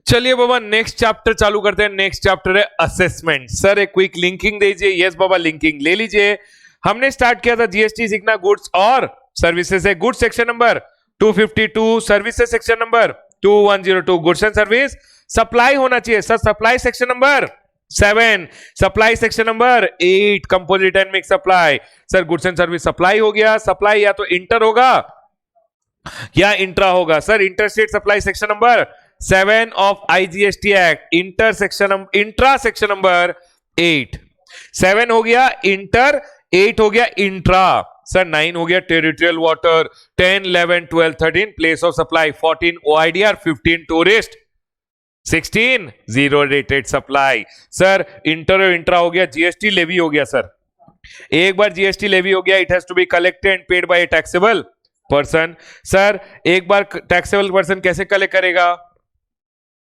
चलिए बाबा next chapter चालू करते हैं। नेक्स्ट चैप्टर है असेसमेंट। सर एक क्विक लिंकिंग दीजिए। यस बाबा लिंकिंग ले लीजिए। हमने स्टार्ट किया था जीएसटी सीखना गुड्स और सर्विसेज है। Goods section number 252, services section number 2102, goods and service. Supply होना चाहिए sir, supply section number 7, supply section number 8, composite and mix supply. Sir goods and service supply हो गया। सप्लाई या तो इंटर होगा या इंट्रा होगा। Sir interstate supply section number 7 of IGST act, intra section number 8। 7 हो गया इंटर, 8 हो गया इंट्रा। सर 9 हो गया territorial water, 10, 11, 12, 13 place of supply, 14 ओआईडीआर, 15 tourist, 16 zero rated supply. Sir inter और इंट्रा हो गया। जीएसटी लेवी हो गया। सर एक बार जीएसटी लेवी हो गया, it has to be collected and paid by a taxable person. Sir एक बार टैक्सेबल पर्सन कैसे कलेक्ट करेगा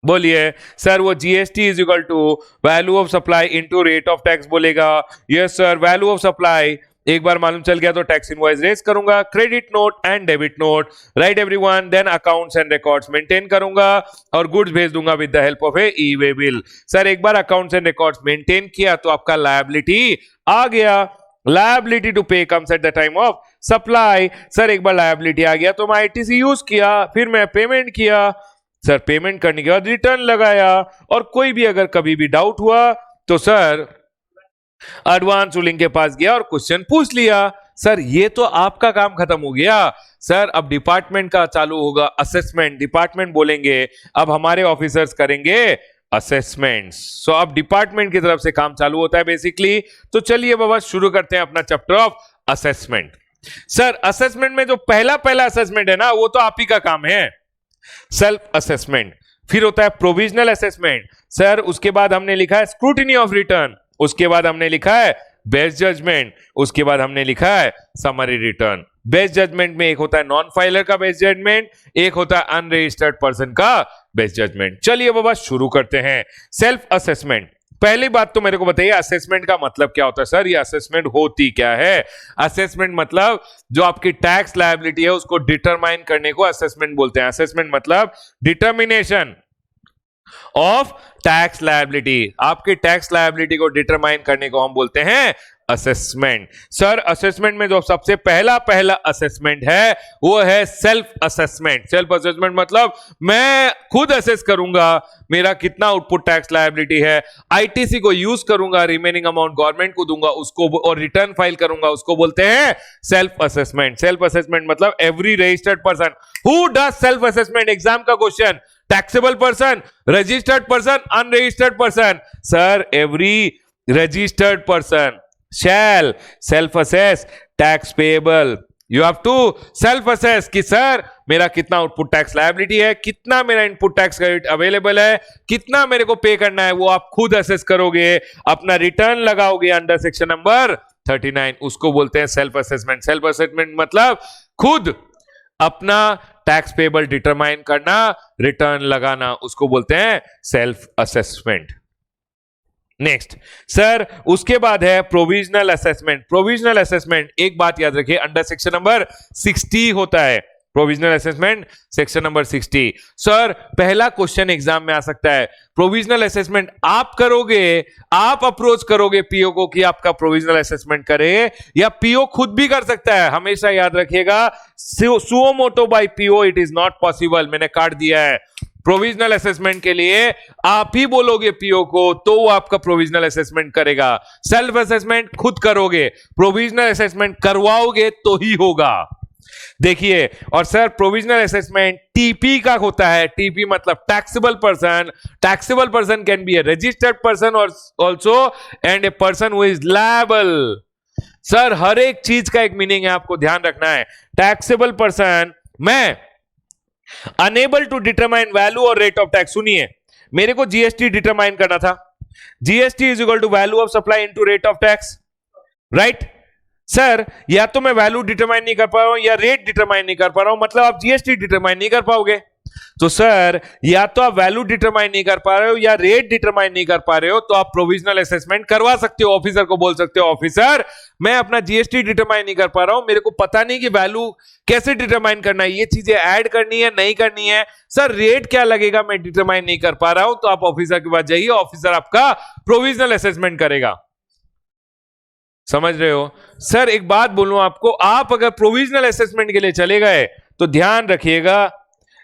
बोलिए। सर वो GST is equal to value of supply into rate of tax बोलेगा। Yes sir value of supply एक बार मालूम चल गया तो टैक्स इनवॉइस रेज करूंगा, credit note and debit note, right everyone. Then accounts and records maintain करूंगा और गुड्स भेज दूंगा with the help of A E way bill. Sir एक बार अकाउंट्स एंड रिकॉर्ड्स मेंटेन किया तो आपका लायबिलिटी आ गया। लायबिलिटी टू पे comes at the time of supply. Sir एक बार लायबिलिटी आ गया तो मैं आईटीसी यूज किया, फिर मैं पेमेंट किया। सर पेमेंट करने के बाद रिटर्न लगाया और कोई भी अगर कभी भी डाउट हुआ तो सर एडवांस रूलिंग के पास गया और क्वेश्चन पूछ लिया। सर ये तो आपका काम खत्म हो गया। सर अब डिपार्टमेंट का चालू होगा असेसमेंट। डिपार्टमेंट बोलेंगे अब हमारे ऑफिसर्स करेंगे असेसमेंट। सो अब डिपार्टमेंट की तरफ से काम चालू होता है बेसिकली। तो चलिए बाबा शुरू करते हैं अपना chapter of assessment. Sir assessment में जो पहला असेसमेंट है ना वो तो आप ही का काम है, सेल्फ असेसमेंट। फिर होता है प्रोविजनल असेसमेंट। सर उसके बाद हमने लिखा है स्क्रूटिनी ऑफ रिटर्न, उसके बाद हमने लिखा है बेस्ट जजमेंट, उसके बाद हमने लिखा है समरी रिटर्न। बेस्ट जजमेंट में एक होता है नॉन फाइलर का बेस्ट जजमेंट, एक होता है अनरजिस्टर्ड पर्सन का बेस्ट जजमेंट। चलिए बाबा शुरू करते हैं सेल्फ असेसमेंट। पहली बात तो मेरे को बताइए असेसमेंट का मतलब क्या होता है। सर ये असेसमेंट होती क्या है। असेसमेंट मतलब जो आपकी टैक्स लायबिलिटी है उसको डिटरमाइन करने को असेसमेंट बोलते हैं। असेसमेंट मतलब डिटर्मिनेशन ऑफ टैक्स लायबिलिटी। आपकी टैक्स लायबिलिटी को डिटरमाइन करने को हम बोलते हैं असेसमेंट। सर असेसमेंट में जो सबसे पहला असेसमेंट है वो है सेल्फ असेसमेंट। सेल्फ असेसमेंट मतलब मैं खुद असेस करूंगा मेरा कितना आउटपुट टैक्स लायबिलिटी है, आईटीसी को यूज करूंगा, रिमेनिंग अमाउंट गवर्नमेंट को दूंगा उसको और रिटर्न फाइल करूंगा, उसको बोलते हैं सेल्फ असेसमेंट। सेल्फ असेसमेंट मतलब every registered person who does self assessment. Exam का question, taxable person, registered person, unregistered person. Sir every registered person shall self assess tax payable. You have to self assess कि sir मेरा कितना output tax liability है, कितना मेरा input tax credit available है, कितना मेरे को पे करना है, वो आप खुद असेस करोगे, अपना रिटर्न लगाओगे अंडर सेक्शन नंबर 39, उसको बोलते हैं सेल्फ असेसमेंट। सेल्फ असेसमेंट मतलब खुद अपना टैक्स पेबल डिटरमाइन करना, रिटर्न लगाना, उसको बोलते हैं सेल्फ असेसमेंट। नेक्स्ट सर उसके बाद है प्रोविजनल असेसमेंट। प्रोविजनल असेसमेंट एक बात याद रखिए अंडर सेक्शन नंबर 60 होता है। Provisional assessment section number 60। Sir पहला क्वेश्चन एग्जाम में आ सकता है प्रोविजनल असेसमेंट आप करोगे, आप अप्रोच करोगे पीओ को कि आपका प्रोविजनल असेसमेंट करे, या पीओ खुद भी कर सकता है। हमेशा याद रखिएगा suo motu by PO it is not possible. मैंने काट दिया है। प्रोविजनल असेसमेंट के लिए आप ही बोलोगे पीओ को तो वो आपका प्रोविजनल असेसमेंट करेगा। सेल्फ असेसमेंट खुद करोगे, प्रोविजनल असेसमेंट करवाओगे तो ही होगा। देखिए और सर प्रोविजनल असेसमेंट टीपी का होता है। टीपी मतलब taxable person. Taxable person can be a registered person और also and a person who is liable. Sir हर एक चीज का एक मीनिंग है, आपको ध्यान रखना है। टैक्सेबल पर्सन मैं अनेबल टू डिटरमाइन वैल्यू और रेट ऑफ टैक्स। सुनिए मेरे को जीएसटी डिटरमाइन करना था। GST is equal to value of supply into rate of tax, right. Sir या तो मैं वैल्यू डिटरमाइन नहीं कर पा रहा हूं या रेट डिटरमाइन नहीं कर पा रहा हूं, मतलब आप जीएसटी डिटरमाइन नहीं कर पाओगे। तो सर या तो आप वैल्यू डिटरमाइन नहीं कर पा रहे हो या रेट डिटरमाइन नहीं कर पा रहे हो, तो आप प्रोविजनल असेसमेंट करवा सकते हो। ऑफिसर को बोल सकते हो ऑफिसर मैं अपना जीएसटी डिटरमाइन नहीं कर पा रहा हूं, मेरे को पता नहीं कि वैल्यू कैसे डिटरमाइन करना है, ये चीजें ऐड करनी है नहीं करनी है, सर रेट क्या लगेगा मैं डिटरमाइन नहीं कर पा रहा हूं, तो आप ऑफिसर के पास जाइए, ऑफिसर आपका प्रोविजनल असेसमेंट करेगा। समझ रहे हो? सर एक बात बोलूं आपको, आप अगर प्रोविजनल असेसमेंट के लिए चले गए तो ध्यान रखिएगा,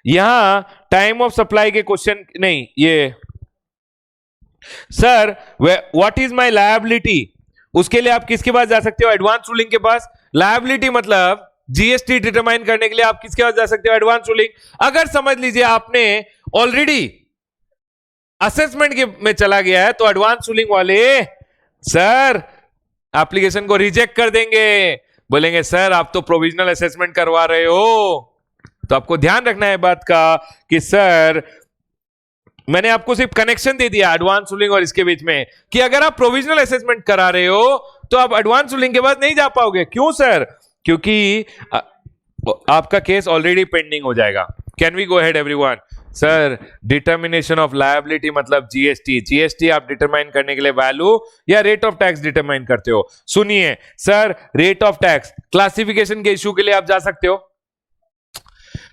यहां टाइम ऑफ सप्लाई के क्वेश्चन नहीं, ये sir what is my liability, उसके लिए आप किसके पास जा सकते हो? एडवांस रूलिंग के पास। लायबिलिटी मतलब जीएसटी डिटरमाइन करने के लिए आप किसके पास जा सकते हो? Advance ruling. अगर समझ लीजिए आपने ऑलरेडी असेसमेंट के में चला गया है तो एडवांस रूलिंग वाले सर एप्लीकेशन को रिजेक्ट कर देंगे, बोलेंगे सर आप तो प्रोविजनल असेसमेंट करवा रहे हो। तो आपको ध्यान रखना है बात का कि सर मैंने आपको सिर्फ कनेक्शन दे दिया एडवांस रूलिंग और इसके बीच में, कि अगर आप प्रोविजनल असेसमेंट करा रहे हो तो आप एडवांस रूलिंग के बाद नहीं जा पाओगे। क्यों सर? क्योंकि आपका केस ऑलरेडी पेंडिंग हो जाएगा। Can we go ahead everyone? Sir determination of liability मतलब जीएसटी, जीएसटी आप डिटरमाइन करने के लिए वैल्यू या रेट ऑफ टैक्स डिटरमाइन करते हो। सुनिए sir, rate of tax classification के इश्यू के लिए आप जा सकते हो।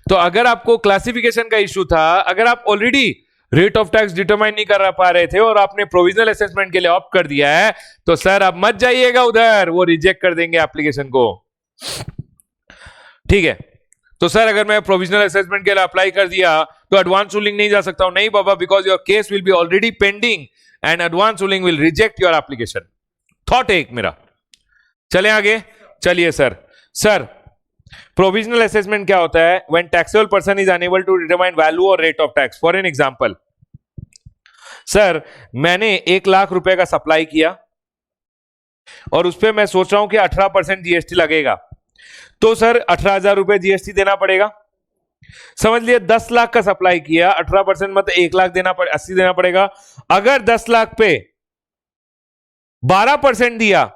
तो अगर आपको क्लासिफिकेशन का इश्यू था, अगर आप already rate of tax determine नहीं कर पा रहे थे और आपने प्रोविजनल असेसमेंट के लिए ऑप्ट कर दिया है, तो सर आप मत जाइएगा उधर, वो रिजेक्ट कर देंगे एप्लीकेशन को। ठीक है? तो सर अगर मैं प्रोविजनल असेसमेंट के लिए अप्लाई कर दिया तो एडवांस रूलिंग नहीं जा सकता हूं। नहीं बाबा, because your case will be already pending and advance ruling will reject your application. Thought है एक मेरा। चले आगे, चलिए सर। सर प्रोविजनल असेसमेंट क्या होता है? When taxable person is unable to determine value और rate of tax. For an example, sir मैंने 1,00,000 रुपए का सप्लाई किया और उस पर मैं सोच रहा हूं कि 18% जीएसटी लगेगा, तो सर 18,000 रुपए जीएसटी देना पड़ेगा। समझ लिए 10 लाख का सप्लाई किया, 18% मतलब 1,00,000 देना पड़े, 80 देना पड़ेगा। अगर 10 लाख पे 12% दिया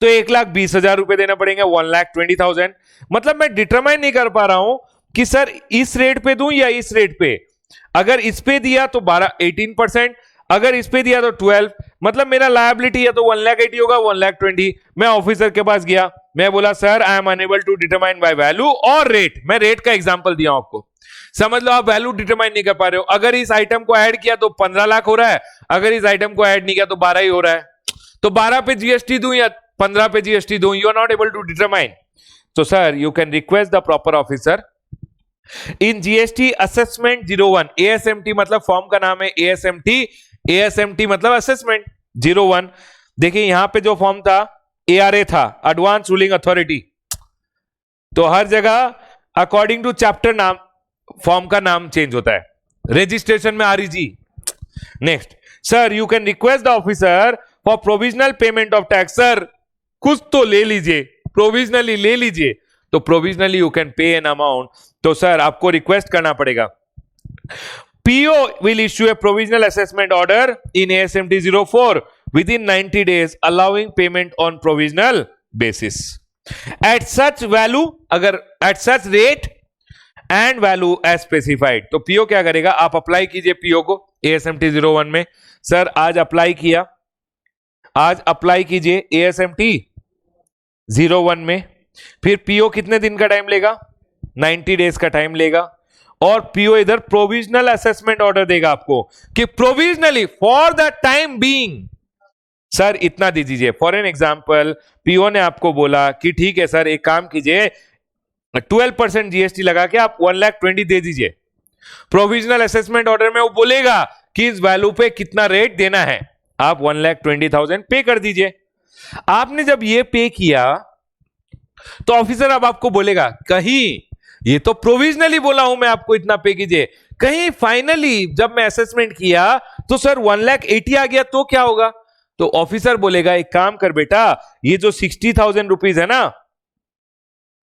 तो 1,20,000 रुपए देना पड़ेंगे, 1,20,000। मतलब मैं डिटरमाइन नहीं कर पा रहा हूं कि सर इस रेट पे दूं या इस रेट पे। अगर इस पे दिया तो 18%, अगर इस पे दिया तो 12, मतलब मेरा लायबिलिटी या तो 1,80,000 होगा, 1,20,000। मैं ऑफिसर के पास गया, मैं बोला sir I am unable to determine by value और रेट। मैं रेट का एग्जांपल दिया आपको, समझ लो आप वैल्यू डिटरमाइन नहीं कर पा रहे हो। अगर इस आइटम को ऐड किया तो 15 लाख हो रहा है, अगर इस आइटम को ऐड नहीं किया तो 12 ही हो रहा है। तो 12 पे जीएसटी दूं या 15 पे जीएसटी दूं, you are not able to determine. तो sir you can request the proper officer in GST assessment 01। ASMT मतलब फॉर्म का नाम है एएसएमटी, एएसएमटी मतलब असेसमेंट 01। देखिए यहां पे जो फॉर्म था एआरए था, एडवांस रूलिंग अथॉरिटी। तो हर जगह अकॉर्डिंग टू चैप्टर नाम फॉर्म का नाम चेंज होता है। रजिस्ट्रेशन में REG. Next, sir you can request the officer for provisional payment of tax. Sir कुछ तो ले लीजिए, प्रोविजनली ले लीजिए। तो provisionally you can pay an amount. तो सर आपको रिक्वेस्ट करना पड़ेगा, PO will issue a provisional assessment order in ASMT 04 within 90 days, allowing payment on provisional basis at such value, अगर at such rate and value as specified। तो PO क्या करेगा? आप apply कीजिए PO को ASMT 01 में। सर आज apply किया, आज अप्लाई कीजिए ASMT 01 में, फिर PO कितने दिन का टाइम लेगा? 90 डेज का टाइम लेगा। और पीओ इधर प्रोविजनल असेसमेंट ऑर्डर देगा आपको कि provisionally for the time being sir इतना दे दीजिए। फॉर एन एग्जांपल, पीओ ने आपको बोला कि ठीक है सर एक काम कीजिए, 12% जीएसटी लगा के आप 1,20,000 दे दीजिए। प्रोविजनल असेसमेंट ऑर्डर में वो बोलेगा कि इस वैल्यू पे कितना रेट देना है, आप 1,20,000 पे कर दीजिए। आपने जब ये पे किया तो ऑफिसर अब आपको बोलेगा कहीं ये तो प्रोविजनली बोला हूं मैं आपको इतना पे कीजिए, कहीं फाइनली जब मैं असेसमेंट किया तो सर 1,80,000 आ गया तो क्या होगा? तो ऑफिसर बोलेगा एक काम कर बेटा, ये जो 60,000 रुपीज है ना,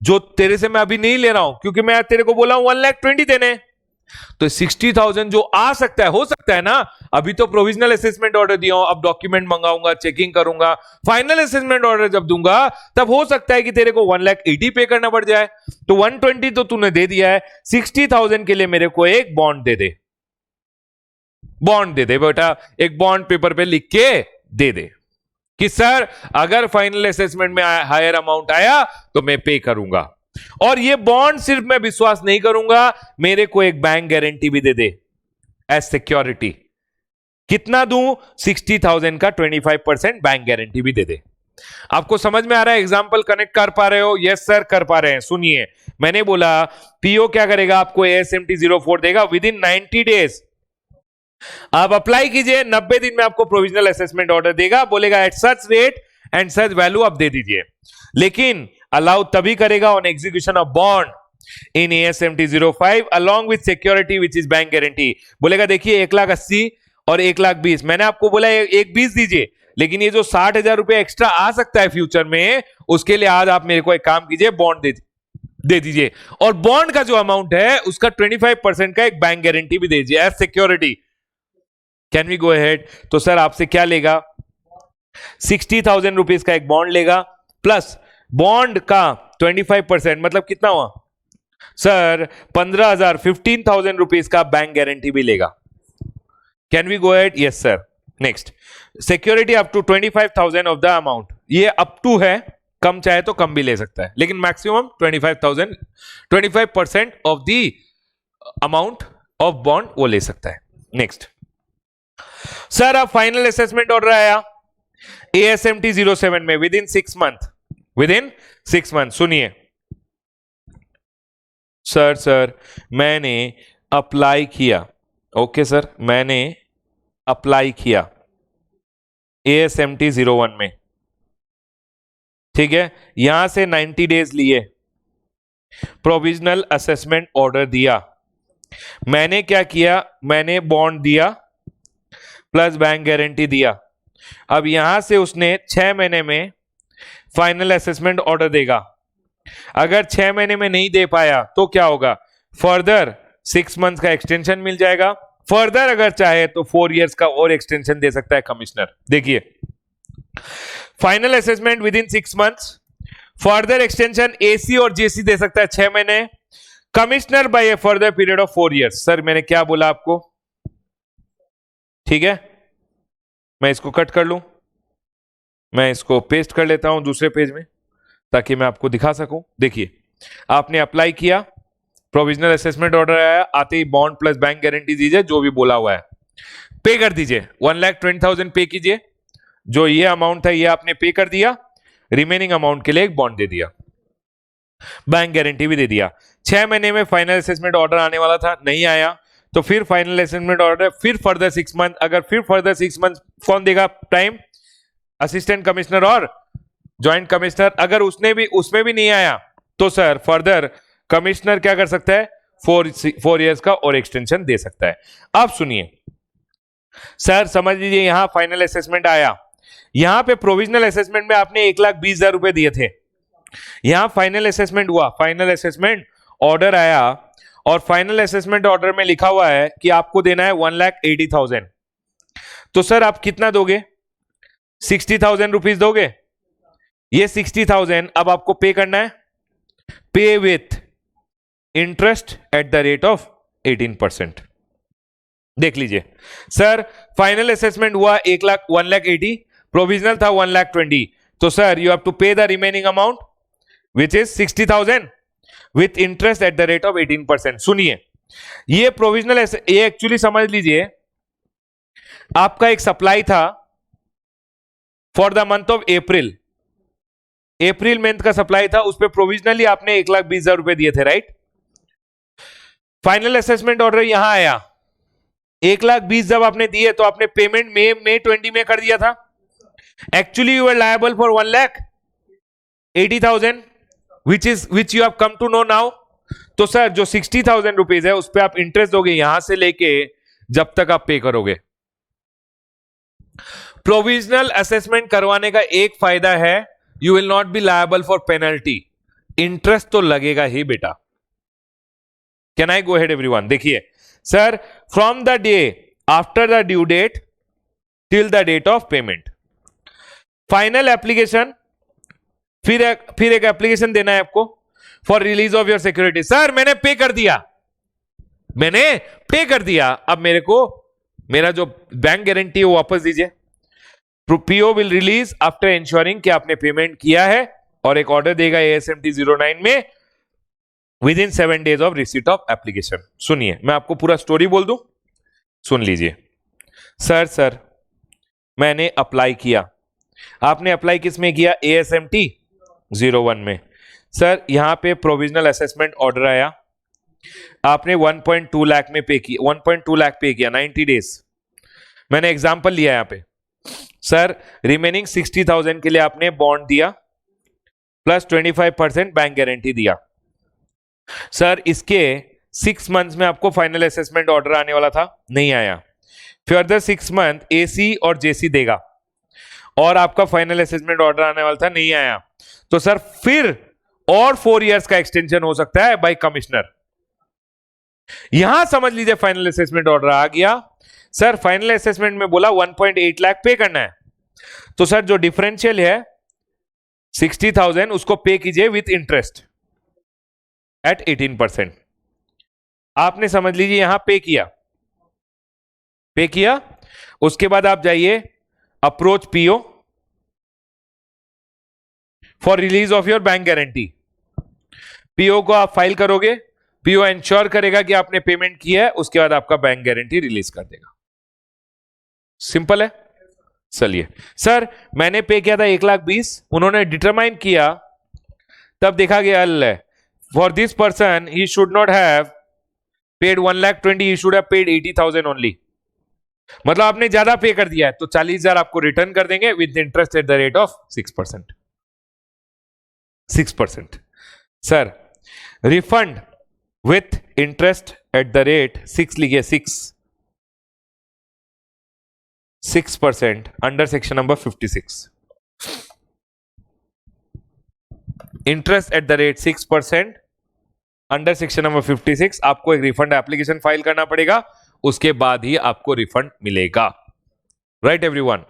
जो तेरे से मैं अभी नहीं ले रहा हूं क्योंकि मैं तेरे को बोला हूं 1,20,000 देने, तो 60,000 जो आ सकता है, हो सकता है ना, अभी तो प्रोविजनल असेसमेंट ऑर्डर दिया हूं, अब डॉक्यूमेंट मंगाऊंगा, चेकिंग करूंगा, फाइनल असेसमेंट ऑर्डर जब दूंगा तब हो सकता है कि तेरे को 1,80,000 पे करना पड़ जाए। तो 120 तो तूने दे दिया है, 60,000 के लिए मेरे को एक बॉन्ड दे दे, बॉन्ड दे दे बेटा, एक बॉन्ड पेपर पे लिख के दे दे। कि सर अगर फाइनल असेसमेंट में हायर अमाउंट आया तो मैं पे करूंगा, और ये बॉन्ड सिर्फ मैं विश्वास नहीं करूंगा, मेरे को एक बैंक गारंटी भी दे दे एज सिक्योरिटी। कितना दूं? 60,000 का 25% बैंक गारंटी भी दे दे। आपको समझ में आ रहा है? एग्जाम्पल कनेक्ट कर पा रहे हो? यस सर कर पा रहे हैं। सुनिए, मैंने बोला पीओ क्या करेगा, आपको ASMT 04 देगा विद इन 90 डेज। आप अप्लाई कीजिए, 90 दिन में आपको प्रोविजनल असेसमेंट ऑर्डर देगा, बोलेगा at such rate and such value आप दे दीजिए। लेकिन अलाउ तभी करेगा on execution of bond in ASMT 05 along with security which is bank guarantee. बोलेगा देखिए 1,80,000 और 1,20,000, मैंने आपको बोला 1,20,000 दीजिए, लेकिन ये जो 60,000 रुपए एक्स्ट्रा आ सकता है फ्यूचर में, उसके लिए आज आप मेरे को एक काम कीजिए, बॉन्ड दे दीजिए, और बॉन्ड का जो अमाउंट है उसका 25% का एक बैंक गारंटी भी दे दीजिए as security. Can we go ahead? तो सर आपसे क्या लेगा? 60,000 रुपीज का एक बॉन्ड लेगा, प्लस बॉन्ड का 25%, मतलब कितना हुआ सर? 15,000, 15,000 रुपीज का बैंक गारंटी भी लेगा। Can we go ahead? Yes sir. Next, security up to 25,000 of the amount. ये अप टू है, कम चाहे तो कम भी ले सकता है, लेकिन maximum 25,000, 25% of the amount of bond वो ले सकता है। नेक्स्ट सर, अब फाइनल असेसमेंट ऑर्डर आया ASMT 07 में with in 6 month, with in 6 month. सुनिए सर मैंने अप्लाई किया, ओके सर, मैंने अप्लाई किया ASMT 01 में, ठीक है, यहां से 90 डेज लिए, प्रोविजनल असेसमेंट ऑर्डर दिया, मैंने क्या किया, मैंने बॉन्ड दिया प्लस बैंक गारंटी दिया। अब यहां से उसने 6 महीने में फाइनल असेसमेंट ऑर्डर देगा। अगर 6 महीने में नहीं दे पाया तो क्या होगा? फर्दर 6 मंथ का एक्सटेंशन मिल जाएगा, फर्दर अगर चाहे तो 4 इयर्स का और एक्सटेंशन दे सकता है कमिश्नर। देखिए, final assessment within 6 months, further extension AC और JC दे सकता है 6 महीने, commissioner by a further period of 4 years. Sir मैंने क्या बोला आपको? ठीक है, मैं इसको कट कर लूं, मैं इसको पेस्ट कर लेता हूं दूसरे पेज में ताकि मैं आपको दिखा सकूं। देखिए, आपने अप्लाई किया, प्रोविजनल असेसमेंट ऑर्डर आया, आते ही बॉन्ड प्लस बैंक गारंटी दीजिए, जो भी बोला हुआ है पे कर दीजिए। 1,20,000 पे कीजिए, जो ये अमाउंट था ये आपने पे कर दिया, रिमेनिंग अमाउंट के लिए एक बॉन्ड दे दिया, बैंक गारंटी भी दे दिया। 6 महीने में फाइनल असेसमेंट ऑर्डर आने वाला था, नहीं आया, तो फिर फाइनल असेसमेंट ऑर्डर, फिर फर्दर 6 मंथ, अगर फिर फर्दर 6 मंथ कौन देगा टाइम? असिस्टेंट कमिश्नर और ज्वाइंट कमिश्नर। अगर उसमें भी नहीं आया तो सर फर्दर कमिश्नर क्या कर सकता है? 4 इयर्स का और एक्सटेंशन दे सकता है। अब सुनिए सर, समझ लीजिए यहां फाइनल असेसमेंट आया, यहां पे प्रोविजनल असेसमेंट में आपने 1,20,000 रुपए दिए थे, यहां फाइनल असेसमेंट हुआ, फाइनल असेसमेंट ऑर्डर आया, और फाइनल असेसमेंट ऑर्डर में लिखा हुआ है कि आपको देना है 1,80,000। तो सर आप कितना दोगे? 60,000 रुपीज दोगे। ये 60,000 अब आपको पे करना है, पे with interest at the rate of 18%। देख लीजिए सर, फाइनल असेसमेंट हुआ 1,80,000, प्रोविजनल था 1,20,000, तो सर यू हैव टू पे the remaining amount which is 60,000 with interest at the rate of 18%। सुनिए, ये प्रोविजनल, ये एक्चुअली समझ लीजिए आपका एक सप्लाई था for the month of April, April month का सप्लाई था, उस पर प्रोविजनली आपने 1,20,000 रुपए दिए थे, राइट? फाइनल असेसमेंट ऑर्डर यहां आया, 1,20,000 जब आपने दिए तो आपने पेमेंट मई 20 में कर दिया था। Actually you are liable for 1,80,000 which you have come to know now। तो सर जो 60,000 रुपीज है उस पर आप इंटरेस्ट दोगे यहां से लेके जब तक आप पे करोगे। प्रोविजनल असेसमेंट करवाने का एक फायदा है, you will not be liable for penalty, interest तो लगेगा ही बेटा। Can I go head everyone? देखिए सर, from the day after the due date till the date of payment, final application, फिर एक एप्लीकेशन देना है आपको for release of your security. Sir मैंने पे कर दिया, मैंने पे कर दिया, अब मेरे को मेरा जो बैंक गारंटी है वो वापस दीजिए। PO will release after ensuring कि आपने पेमेंट किया है, और एक ऑर्डर देगा ASMT 09 में with in 7 days of receipt of application. सुनिए, मैं आपको पूरा स्टोरी बोल दूं, सुन लीजिए। सर मैंने अप्लाई किया। आपने अप्लाई किस में किया? ASMT 01 में। सर यहां पे प्रोविजनल असेसमेंट ऑर्डर आया, आपने 1.2 लाख में पे किया, 1.2 लाख पे किया 90 डेज। मैंने एग्जांपल लिया यहां पे। सर रिमेनिंग 60,000 के लिए आपने बॉन्ड दिया प्लस 25% बैंक गारंटी दिया। सर इसके 6 मंथ्स में आपको फाइनल असेसमेंट ऑर्डर आने वाला था, नहीं आया। फर्दर 6 मंथ AC और JC देगा, और आपका फाइनल असेसमेंट ऑर्डर आने वाला था, नहीं आया। तो सर फिर और 4 इयर्स का एक्सटेंशन हो सकता है बाय कमिश्नर। यहां समझ लीजिए फाइनल असेसमेंट ऑर्डर आ गया। सर फाइनल असेसमेंट में बोला 1.8 लाख पे करना है, तो सर जो डिफरेंशियल है 60,000 उसको पे कीजिए विथ इंटरेस्ट एट 18%। आपने समझ लीजिए यहां पे किया। उसके बाद आप जाइए approach PO for release of your bank guarantee. PO को आप फाइल करोगे, PO इंश्योर करेगा कि आपने पेमेंट किया है, उसके बाद आपका बैंक गारंटी रिलीज कर देगा। सिंपल है। चलिए सर मैंने पे किया था 1,20,000, उन्होंने डिटरमाइन किया, तब देखा गया for this person he should not have paid 1,20,000, he should have paid 80,000 only. मतलब आपने ज्यादा पे कर दिया है, तो 40,000 आपको रिटर्न कर देंगे with interest at the rate of 6%। 6%। Sir refund with interest at the rate 6 लिखिए, 6% under section number 56। Interest at the rate 6% under section number 56। आपको एक रिफंड एप्लीकेशन फाइल करना पड़ेगा, उसके बाद ही आपको रिफंड मिलेगा। Right everyone?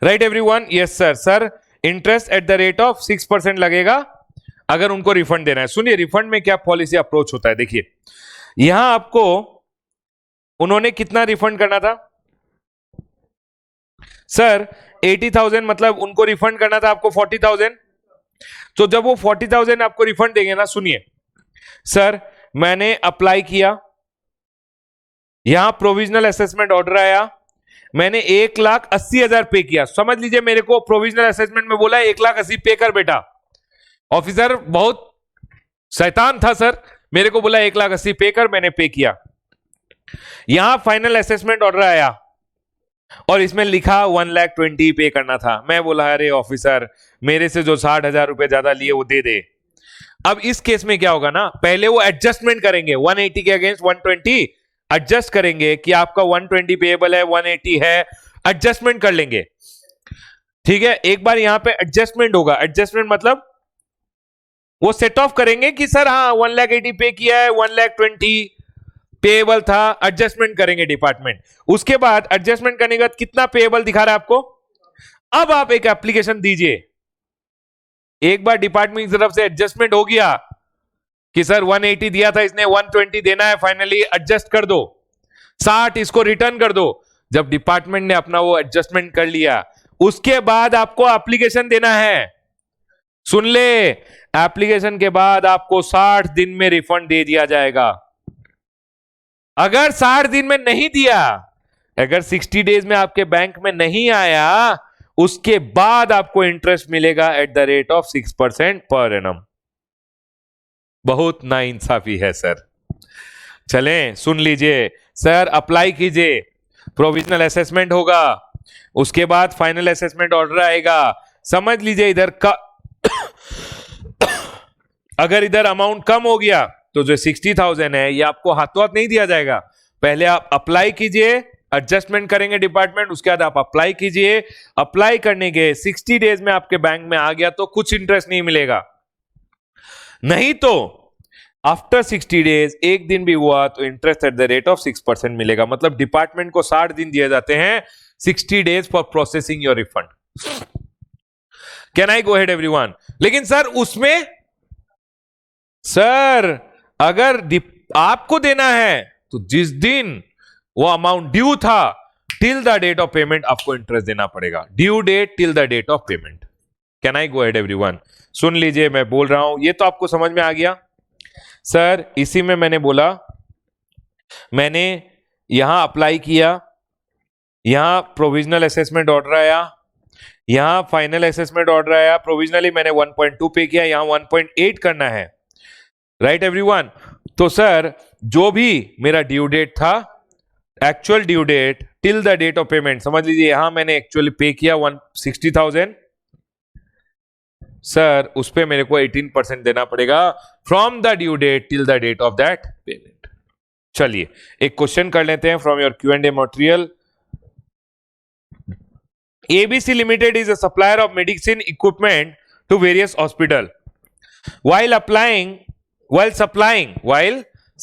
Right everyone? Yes sir. Sir interest at the rate of 6% लगेगा अगर उनको रिफंड देना है। सुनिए रिफंड में क्या पॉलिसी अप्रोच होता है, देखिए यहां आपको उन्होंने कितना रिफंड करना था? सर 80,000 मतलब उनको रिफंड करना था आपको 40,000। तो जब वो 40,000 आपको रिफंड देंगे ना, सुनिए सर मैंने अप्लाई किया, यहां प्रोविजनल असेसमेंट ऑर्डर आया, मैंने 1,80,000 पे किया। समझ लीजिए मेरे को प्रोविजनल असेसमेंट में बोला 1,80,000 पे कर बेटा। ऑफिसर बहुत शैतान था सर, मेरे को बोला 1,80,000 पे कर, मैंने पे किया। यहां फाइनल असेसमेंट ऑर्डर आया और इसमें लिखा 1,20,000 पे करना था। मैं बोला अरे ऑफिसर मेरे से जो 60,000 रुपए ज्यादा लिए वो दे दे। अब इस केस में क्या होगा ना, पहले वो एडजस्टमेंट करेंगे 180 के अगेंस्ट 120 एडजस्ट करेंगे कि आपका 120 पेएबल है, 180 है, एडजस्टमेंट कर लेंगे। ठीक है, एक बार यहां पे एडजस्टमेंट होगा। एडजस्टमेंट मतलब वो सेट ऑफ करेंगे कि सर हाँ 1,80,000 पे किया है, 1,20,000 पेएबल था, एडजस्टमेंट करेंगे डिपार्टमेंट। उसके बाद एडजस्टमेंट करने के बाद कितना पेएबल दिखा रहा है आपको, अब आप एक एप्लीकेशन दीजिए। एक बार डिपार्टमेंट की तरफ से एडजस्टमेंट हो गया कि सर 180 दिया था इसने, 120 देना है, फाइनली एडजस्ट कर दो, 60 इसको रिटर्न कर दो। जब डिपार्टमेंट ने अपना वो एडजस्टमेंट कर लिया, उसके बाद आपको एप्लीकेशन देना है। सुन ले, एप्लीकेशन के बाद आपको 60 दिन में रिफंड दे दिया जाएगा। अगर 60 दिन में नहीं दिया, अगर 60 डेज में आपके बैंक में नहीं आया, उसके बाद आपको इंटरेस्ट मिलेगा at the rate of 6% per annum. बहुत नाइंसाफी है सर। चलें सुन लीजिए, सर अप्लाई कीजिए, प्रोविजनल असेसमेंट होगा, उसके बाद फाइनल असेसमेंट ऑर्डर आएगा। समझ लीजिए इधर का अगर इधर अमाउंट कम हो गया तो जो 60,000 है ये आपको हाथों हाथ नहीं दिया जाएगा। पहले आप अप्लाई कीजिए, एडजस्टमेंट करेंगे डिपार्टमेंट, उसके बाद आप अप्लाई कीजिए। अप्लाई करने के 60 डेज में आपके बैंक में आ गया तो कुछ इंटरेस्ट नहीं मिलेगा, नहीं तो आफ्टर 60 डेज एक दिन भी हुआ तो interest at the rate of 6% मिलेगा। मतलब डिपार्टमेंट को 60 दिन दिए जाते हैं, 60 days for processing your refund. Can I go head everyone? लेकिन सर उसमें सर अगर आपको देना है तो जिस दिन वो अमाउंट ड्यू था till the date of payment आपको इंटरेस्ट देना पड़ेगा, due date till the date of payment. Can I go ahead everyone? सुन लीजिए, मैं बोल रहा हूं, ये तो आपको समझ में आ गया सर। इसी में मैंने बोला, मैंने यहां अप्लाई किया, यहां प्रोविजनल असेसमेंट ऑर्डर आया, यहां फाइनल असेसमेंट ऑर्डर आया, प्रोविजनली मैंने 1.2 पे किया, यहां 1.8 करना है, राइट एवरीवन? तो सर जो भी मेरा ड्यू डेट था, actual due date till the date of payment, समझ लीजिए यहां मैंने एक्चुअली पे किया 160,000, सर उस पे मेरे को 18% देना पड़ेगा from the due date till the date of that payment. चलिए एक क्वेश्चन कर लेते हैं from your Q&A material. ABC Limited is a supplier of medicine equipment to various hospital. While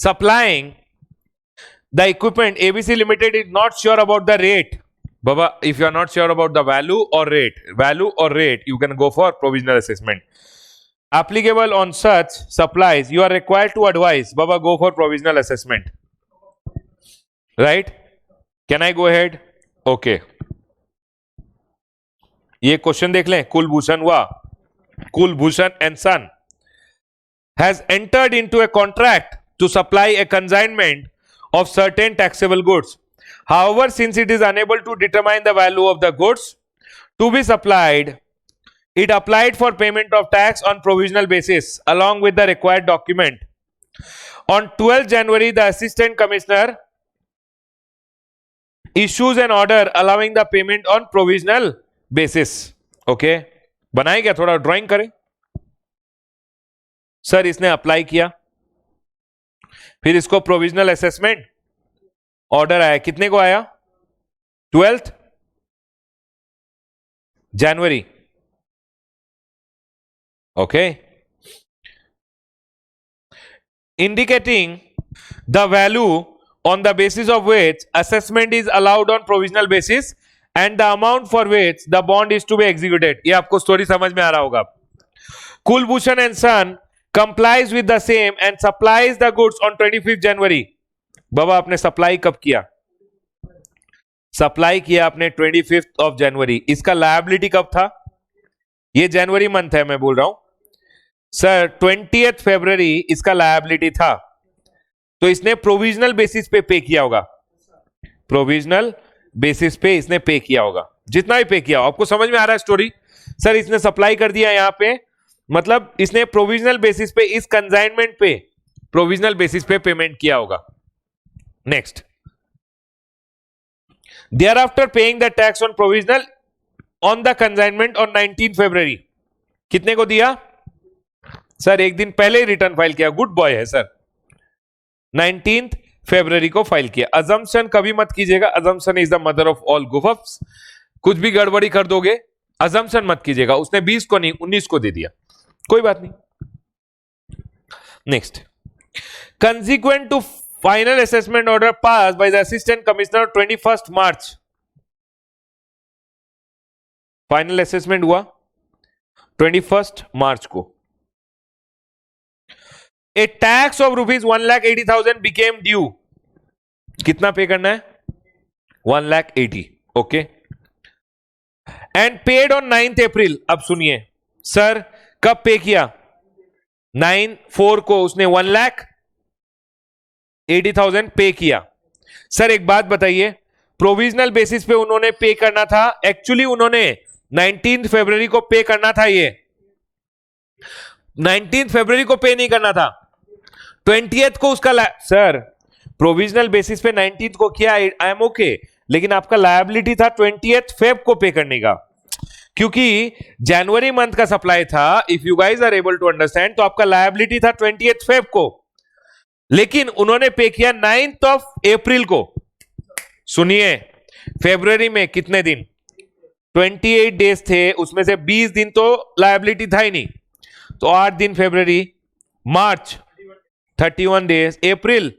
supplying the equipment, ABC Limited is not sure about the rate. Baba, if you are not sure about the value or rate, you can go for provisional assessment. Applicable on such supplies, you are required to advise. Baba, go for provisional assessment. Right? Can I go ahead? Okay. ये question देख लें। Kulbhushan and son has entered into a contract to supply a consignment of certain taxable goods. However, since it is unable to determine the value of the goods to be supplied, it applied for payment of tax on provisional basis along with the required document. On 12th January, the Assistant Commissioner issues an order allowing the payment on provisional basis. Okay? बनाए क्या? थोड़ा drawing करें। Sir इसने apply किया, फिर इसको provisional assessment order आया, कितने को आया? 12th January. Okay, indicating the value on the basis of which assessment is allowed on provisional basis and the amount for which the bond is to be executed. ये आपको story समझ में आ रहा होगा। Kulbhushan and son complies with the same and supplies the goods on 25th January. बाबा आपने supply कब किया? सप्लाई किया आपने 25th of January. इसका लायबिलिटी कब था? ये जनवरी मंथ है, मैं बोल रहा हूं सर। 20th February इसका लायबिलिटी था, तो इसने प्रोविजनल बेसिस पे किया होगा। प्रोविजनल बेसिस पे इसने पे किया होगा, जितना भी पे किया हो। आपको समझ में आ रहा है स्टोरी? सर इसने सप्लाई कर दिया यहां पे, मतलब इसने प्रोविजनल बेसिस पे, इस कंसाइनमेंट पे प्रोविजनल बेसिस पे पेमेंट किया होगा। Next, thereafter paying the tax on provisional on the consignment on 19 फरवरी। कितने को दिया? सर एक दिन पहले ही रिटर्न फाइल किया, गुड बॉय है सर। 19 फरवरी को फाइल किया। अजम्पशन कभी मत कीजिएगा, assumption is the mother of all goofups. कुछ भी गड़बड़ी कर दोगे, अजम्पशन मत कीजिएगा। उसने 20 को नहीं 19 को दे दिया, कोई बात नहीं। Next, consequent to final assessment order pass by the assistant commissioner 21 March. Final assessment हुआ 21 मार्च को। A tax of rupees 1,80,000 became due. कितना पे करना है? 1,80,000। Okay, and paid on 9th April. अब सुनिए सर, कब पे किया? 9/4 को उसने 1,80,000 पे किया। सर एक बात बताइए, प्रोविजनल बेसिस पे उन्होंने पे करना था, एक्चुअली उन्होंने 19 फरवरी को पे करना था। ये 19 फरवरी को पे नहीं करना था, 20th को उसका सर प्रोविजनल बेसिस पे 19 को किया, आई एम ओके, लेकिन आपका लायबिलिटी था 20th फेब को पे करने का, क्योंकि जनवरी मंथ का सप्लाई था। If you guys are able to understand, तो आपका लायबिलिटी था 20th फेब को, लेकिन उन्होंने पे किया 9th अप्रैल को। सुनिए, फरवरी में कितने दिन? 28 डेज थे, उसमें से 20 दिन तो लायबिलिटी था ही नहीं, तो 8 दिन फरवरी, मार्च 31 डेज, अप्रैल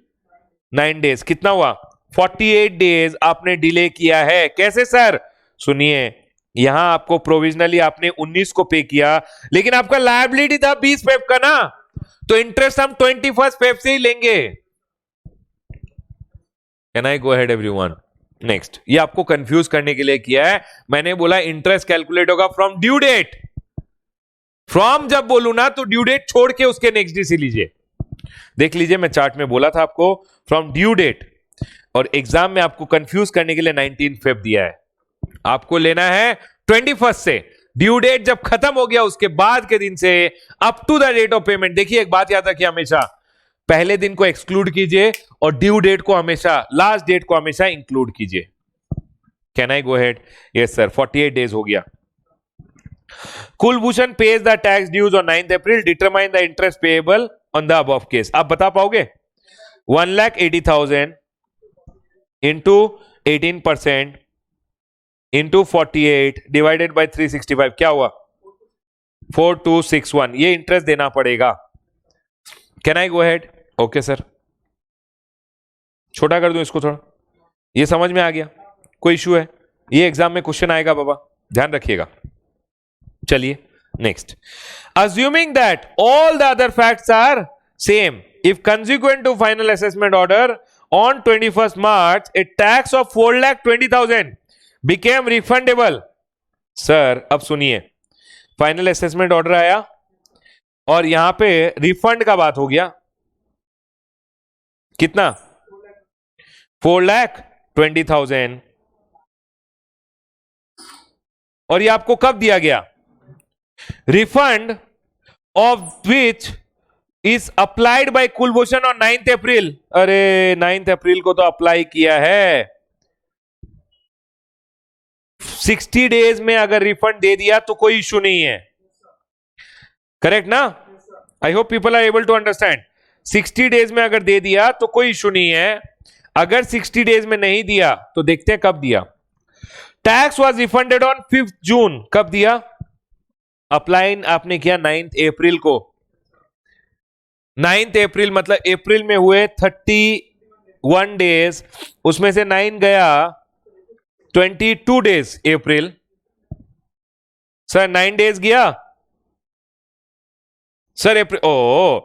9 डेज, कितना हुआ? 48 डेज आपने डिले किया है। कैसे सर? सुनिए, यहां आपको प्रोविजनली आपने 19 को पे किया, लेकिन आपका लायबिलिटी था 20 फेब का ना, तो इंटरेस्ट हम 21 फेब से ही लेंगे। Can I go ahead everyone? Next, ये आपको कंफ्यूज करने के लिए किया है। मैंने बोला इंटरेस्ट कैलकुलेट होगा फ्रॉम ड्यू डेट। फ्रॉम जब बोलू ना तो ड्यू डेट छोड़ के उसके नेक्स्ट डे से लीजिए। देख लीजिए, मैं चार्ट में बोला था आपको फ्रॉम ड्यू डेट, और एग्जाम में आपको कंफ्यूज करने के लिए 19 फेब दिया है। आपको लेना है 21 से। ड्यू डेट जब खत्म हो गया उसके बाद के दिन से up to the date of payment. देखिए, एक बात याद रखिए, हमेशा पहले दिन को एक्सक्लूड कीजिए और ड्यू डेट को हमेशा, लास्ट डेट को हमेशा इंक्लूड कीजिए। Can I go head? Yes sir, 48 days हो गया। Kulbhushan pays the tax dues on 9th April. Determine the interest payable on the above case. आप बता पाओगे? 1,80,000 into 18% into 48 divided by 365 क्या हुआ? 4261। ये इंटरेस्ट देना पड़ेगा। Can I go head? Okay sir, छोटा कर दूं इसको थोड़ा, ये समझ में आ गया? कोई इशू है? ये एग्जाम में क्वेश्चन आएगा बाबा, ध्यान रखिएगा। चलिए next, assuming that all the other facts are same, if consequent to final assessment order on 21st March a tax of 4,20,000 became refundable। Sir अब सुनिए, फाइनल असेसमेंट ऑर्डर आया और यहां पे रिफंड का बात हो गया। कितना? 4,20,000। और ये आपको कब दिया गया? Refund of which is applied by Kulbhushan on 9th अप्रैल। अरे 9th अप्रैल को तो अप्लाई किया है। 60 डेज में अगर रिफंड दे दिया तो कोई इशू नहीं है, करेक्ट ना? I hope people are able to understand. 60 days में अगर दे दिया तो कोई इशू नहीं है। अगर 60 डेज में नहीं दिया तो देखते हैं कब दिया। Tax was refunded on 5th जून। कब दिया? अप्लाई आपने किया 9th अप्रैल को। 9th अप्रैल मतलब अप्रैल में हुए 31 डेज, उसमें से 9 गया 22 डेज अप्रैल। सर 9 डेज गया सर अप्रैल। ओ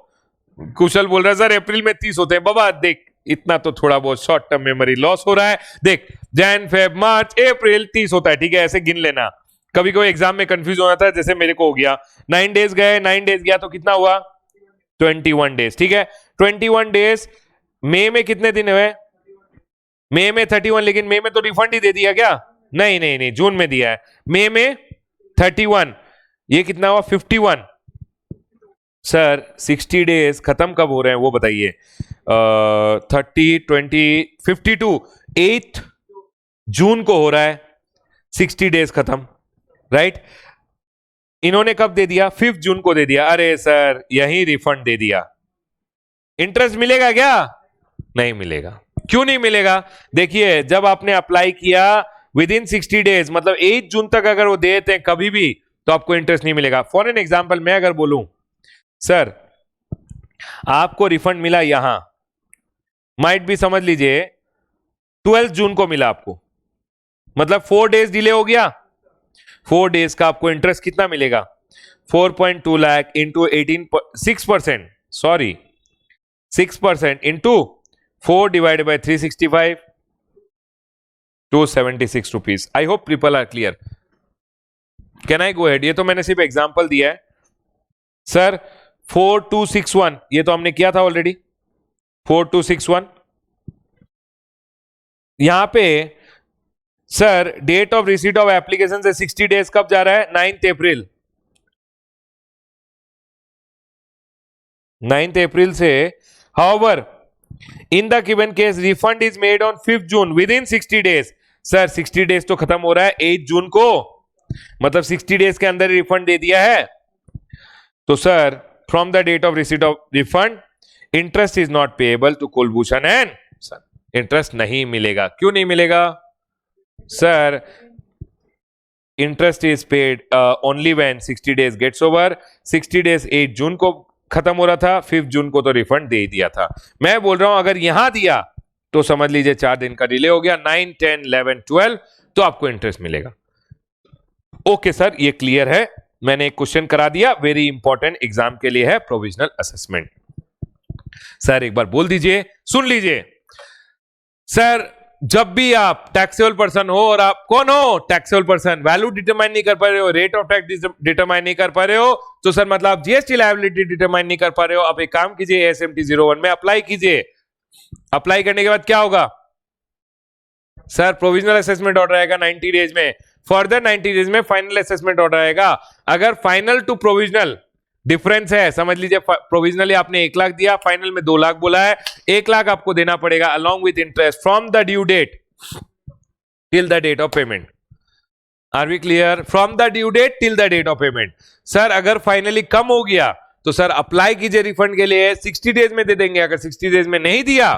कुशल बोल रहा है सर अप्रैल में 30 होते हैं। बाबा देख, इतना तो थोड़ा बहुत शॉर्ट टर्म मेमोरी लॉस हो रहा है। देख, जैन फेब मार्च अप्रैल 30 होता है, ठीक है? ऐसे गिन लेना। कभी कभी एग्जाम में कंफ्यूज हो जाता है, जैसे मेरे को हो गया। 9 डेज गए, 9 डेज गया तो कितना हुआ? 21 डेज, ठीक है? 21 डेज। मई में कितने दिन हुए? मई में 31, लेकिन मई में तो रिफंड ही दे दिया क्या? नहीं नहीं नहीं, जून में दिया है। मई में 31, ये कितना हुआ? 51। सर 60 डेज खत्म कब हो रहे हैं वो बताइए। 30, 20, 52, 8 जून को हो रहा है 60 डेज खत्म, राइट? इन्होंने कब दे दिया? 5 जून को दे दिया। अरे सर यही रिफंड दे दिया। इंटरेस्ट मिलेगा क्या? नहीं मिलेगा। क्यों नहीं मिलेगा? देखिए, जब आपने अप्लाई किया विद इन 60 डेज मतलब 8 जून तक अगर वो देते हैं कभी भी, तो आपको इंटरेस्ट नहीं मिलेगा। फॉर एन एग्जाम्पल मैं अगर बोलूं, सर आपको रिफंड मिला यहां, माइट भी समझ लीजिए 12 जून को मिला आपको, मतलब 4 डेज डिले हो गया। 4 डेज का आपको इंटरेस्ट कितना मिलेगा? 4.2 lakh into 6%, sorry 6% into 4 divided by 365, 276 rupees. I hope people are clear. Can I go ahead? ये तो मैंने सिर्फ एग्जांपल दिया है। सर 4261 ये तो हमने किया था ऑलरेडी। 4261 यहां पे sir date of receipt of application से 60 डेज कब जा रहा है? 9th अप्रैल। 9th अप्रैल से, however in the given case refund is made on 5th June with in 60 days. Sir 60 days तो खत्म हो रहा है 8 जून को, मतलब 60 डेज के अंदर रिफंड दे दिया है। तो sir from the date of receipt of refund interest is not payable to Kulbhushan and son. Interest नहीं मिलेगा। क्यों नहीं मिलेगा? Sir interest is paid only when 60 days gets over. 60 days 8 जून को खत्म हो रहा था, 5 जून को तो रिफंड दे दिया था। मैं बोल रहा हूं अगर यहां दिया तो समझ लीजिए 4 दिन का डिले हो गया, 9, 10, 11, 12 तो आपको इंटरेस्ट मिलेगा। ओके सर, ये क्लियर है। मैंने एक क्वेश्चन करा दिया, वेरी इंपॉर्टेंट एग्जाम के लिए है, प्रोविजनल असेसमेंट। सर एक बार बोल दीजिए, सुन लीजिए। सर जब भी आप टैक्सेबल पर्सन हो और आप कौन हो, टैक्सेबल पर्सन, वैल्यू डिटरमाइन नहीं कर पा रहे हो, रेट ऑफ टैक्स डिटरमाइन नहीं कर पा रहे हो, तो सर मतलब आप जीएसटी लायबिलिटी डिटरमाइन नहीं कर पा रहे हो, आप एक काम कीजिए एएसएमटी 01 में अप्लाई कीजिए। अप्लाई करने के बाद क्या होगा सर, प्रोविजनल असेसमेंट ऑर्डर आएगा 90 डेज में, फर्दर 90 डेज में फाइनल असेसमेंट ऑर्डर आएगा। अगर फाइनल टू प्रोविजनल डिफरेंस है, समझ लीजिए प्रोविजनली आपने 1 लाख दिया, फाइनल में 2 लाख बोला है, 1 लाख आपको देना पड़ेगा along with interest from the due date till the date of payment. Are we clear? From the due date till the date of payment. Sir अगर फाइनली कम हो गया तो सर अप्लाई कीजिए रिफंड के लिए, 60 डेज में दे देंगे। अगर 60 डेज में नहीं दिया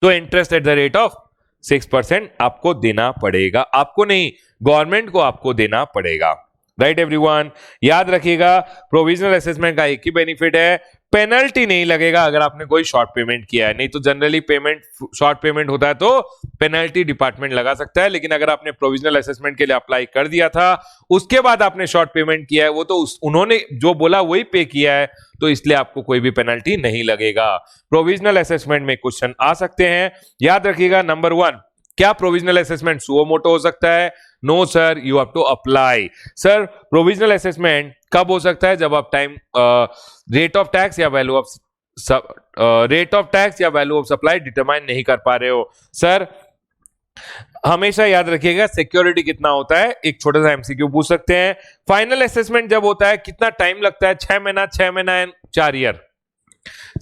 तो interest at the rate of 6% आपको देना पड़ेगा, आपको नहीं, गवर्नमेंट को आपको देना पड़ेगा। राइट एवरीवन, याद रखिएगा प्रोविजनल असेसमेंट का एक ही बेनिफिट है, पेनल्टी नहीं लगेगा अगर आपने कोई शॉर्ट पेमेंट किया है। नहीं तो जनरली पेमेंट, शॉर्ट पेमेंट होता है तो पेनल्टी डिपार्टमेंट लगा सकता है, लेकिन अगर आपने प्रोविजनल असेसमेंट के लिए अप्लाई कर दिया था, उसके बाद आपने शॉर्ट पेमेंट किया है, वो तो उन्होंने जो बोला वही पे किया है, तो इसलिए आपको कोई भी पेनल्टी नहीं लगेगा। प्रोविजनल असेसमेंट में क्वेश्चन आ सकते हैं, याद रखिएगा। नंबर 1, क्या प्रोविजनल असेसमेंट सुओ मोटो हो सकता है? No sir, you have to apply. Sir provisional assessment कब हो सकता है? जब आप टाइम रेट ऑफ टैक्स या वैल्यू ऑफ सप्लाई डिटरमाइन नहीं कर पा रहे हो। सर हमेशा याद रखिएगा सिक्योरिटी कितना होता है, एक छोटा सा एमसीक्यू पूछ सकते हैं। फाइनल असेसमेंट जब होता है कितना टाइम लगता है? 6 महीना एंड 4 ईयर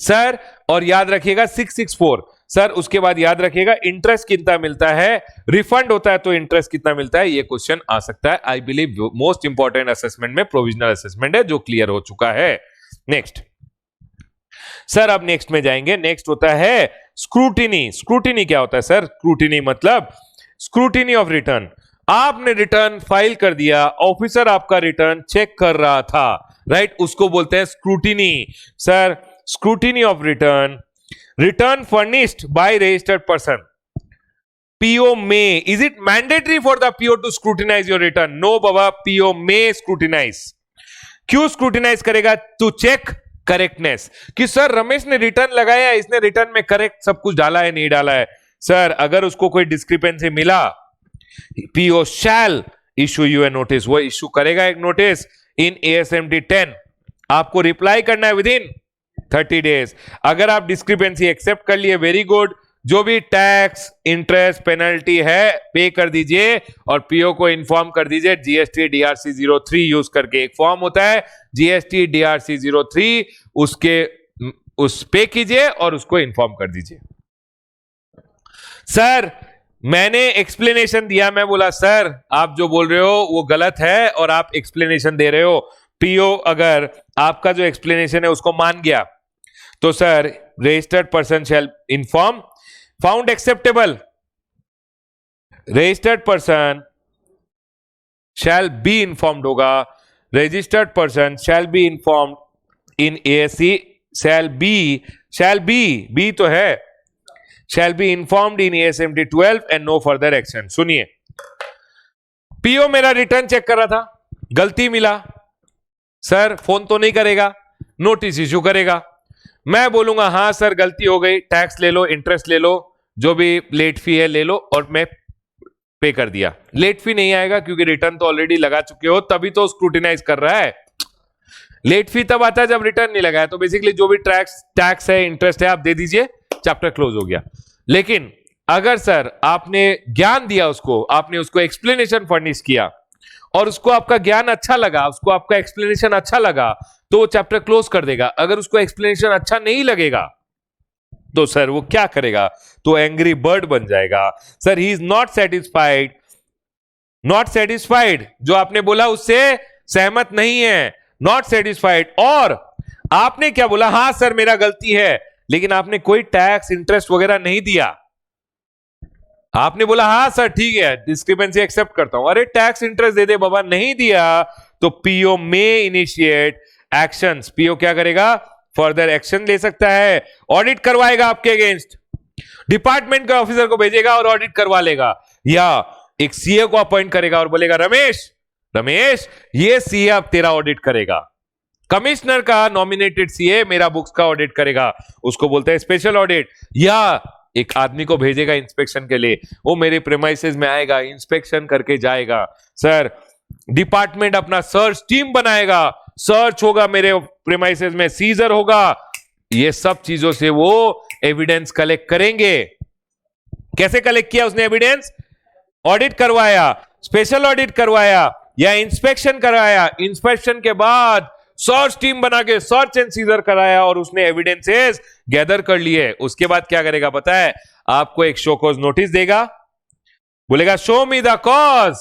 सर। और याद रखिएगा 664 सर। उसके बाद याद रखिएगा इंटरेस्ट कितना मिलता है, रिफंड होता है तो इंटरेस्ट कितना मिलता है, ये क्वेश्चन आ सकता है। I believe most important assessment में प्रोविजनल असेसमेंट है जो क्लियर हो चुका है। नेक्स्ट सर, अब नेक्स्ट में जाएंगे। नेक्स्ट होता है स्क्रूटिनी। स्क्रूटिनी क्या होता है सर? स्क्रूटिनी मतलब स्क्रूटिनी ऑफ रिटर्न। आपने रिटर्न फाइल कर दिया, ऑफिसर आपका रिटर्न चेक कर रहा था, राइट, उसको बोलते हैं scrutiny. Sir scrutiny of return, return furnished by registered person. PO may. Is it mandatory for the PO to scrutinize your return? No Baba, PO may scrutinize. क्यों scrutinize करेगा? To check correctness. कि sir Ramesh ने return लगाया, इसने return में correct सब कुछ डाला है नहीं डाला है। सर अगर उसको कोई डिस्क्रिपेंसी मिला, PO shall issue you a notice. वो इश्यू करेगा एक नोटिस इन ASMT 10। आपको रिप्लाई करना है विदिन 30 डेज। अगर आप डिस्क्रिपेंसी एक्सेप्ट कर लिए, वेरी गुड, जो भी टैक्स, इंटरेस्ट, पेनल्टी है पे कर दीजिए और पीओ को इन्फॉर्म कर दीजिए जीएसटी डीआरसी 03 यूज करके। एक फॉर्म होता है जीएसटी डीआरसी 03, उस पे कीजिए और उसको इन्फॉर्म कर दीजिए। सर मैंने एक्सप्लेनेशन दिया, मैं बोला सर आप जो बोल रहे हो वो गलत है और आप एक्सप्लेनेशन दे रहे हो। पीओ अगर आपका जो एक्सप्लेनेशन है उसको मान गया तो sir registered person shall inform, found acceptable, registered person shall be informed होगा, registered person shall be informed in ASC, shall be तो है, shall be informed in ASMT 12 and no further action. सुनिए, PO मेरा return check कर रहा था, गलती मिला, सर फोन तो नहीं करेगा, नोटिस इश्यू करेगा। मैं बोलूंगा हाँ सर गलती हो गई, टैक्स ले लो, इंटरेस्ट ले लो, जो भी लेट फी है ले लो, और मैं पे कर दिया। लेट फी नहीं आएगा क्योंकि रिटर्न तो ऑलरेडी लगा चुके हो, तभी तो स्क्रूटिनाइज कर रहा है। लेट फी तब आता है जब रिटर्न नहीं लगाया। तो बेसिकली जो भी टैक्स है, इंटरेस्ट है, आप दे दीजिए, चैप्टर क्लोज हो गया। लेकिन अगर सर आपने ज्ञान दिया उसको, आपने उसको एक्सप्लेनेशन फर्निश किया और उसको आपका ज्ञान अच्छा लगा, उसको आपका एक्सप्लेनेशन अच्छा लगा, तो वो चैप्टर क्लोज कर देगा। अगर उसको एक्सप्लेनेशन अच्छा नहीं लगेगा तो सर वो क्या करेगा? तो एंग्री बर्ड बन जाएगा। Sir he is not satisfied, not satisfied, जो आपने बोला उससे सहमत नहीं है, नॉट सेटिस्फाइड। और आपने क्या बोला? हाँ सर मेरा गलती है, लेकिन आपने कोई टैक्स, इंटरेस्ट वगैरह नहीं दिया। आपने बोला हाँ सर ठीक है, डिस्क्रिपेंसी एक्सेप्ट करता हूं, अरे टैक्स इंटरेस्ट दे दे बाबा, नहीं दिया तो पीओ में इनिशिएट एक्शंस। पीओ क्या करेगा? फर्दर एक्शन ले सकता है, ऑडिट करवाएगा आपके अगेंस्ट, डिपार्टमेंट के ऑफिसर को भेजेगा और ऑडिट करवा लेगा, या एक सीए को अपॉइंट करेगा और बोलेगा रमेश ये सीए अब तेरा ऑडिट करेगा। कमिश्नर का नॉमिनेटेड सीए मेरा बुक्स का ऑडिट करेगा, उसको बोलते हैं स्पेशल ऑडिट। या एक आदमी को भेजेगा इंस्पेक्शन के लिए, वो मेरे प्रेमाइसेस में आएगा, इंस्पेक्शन करके जाएगा। सर डिपार्टमेंट अपना सर्च टीम बनाएगा, सर्च होगा मेरे प्रेमाइसेस में, सीजर होगा, ये सब चीजों से वो एविडेंस कलेक्ट करेंगे। कैसे कलेक्ट किया उसने एविडेंस? ऑडिट करवाया, स्पेशल ऑडिट करवाया या इंस्पेक्शन कराया, इंस्पेक्शन के बाद सर्च टीम बना के सर्च एंड सीजर कराया और उसने एविडेंसेस गैदर कर लिए। उसके बाद क्या करेगा पता है? आपको एक शो कॉज नोटिस देगा, बोलेगा show me the cause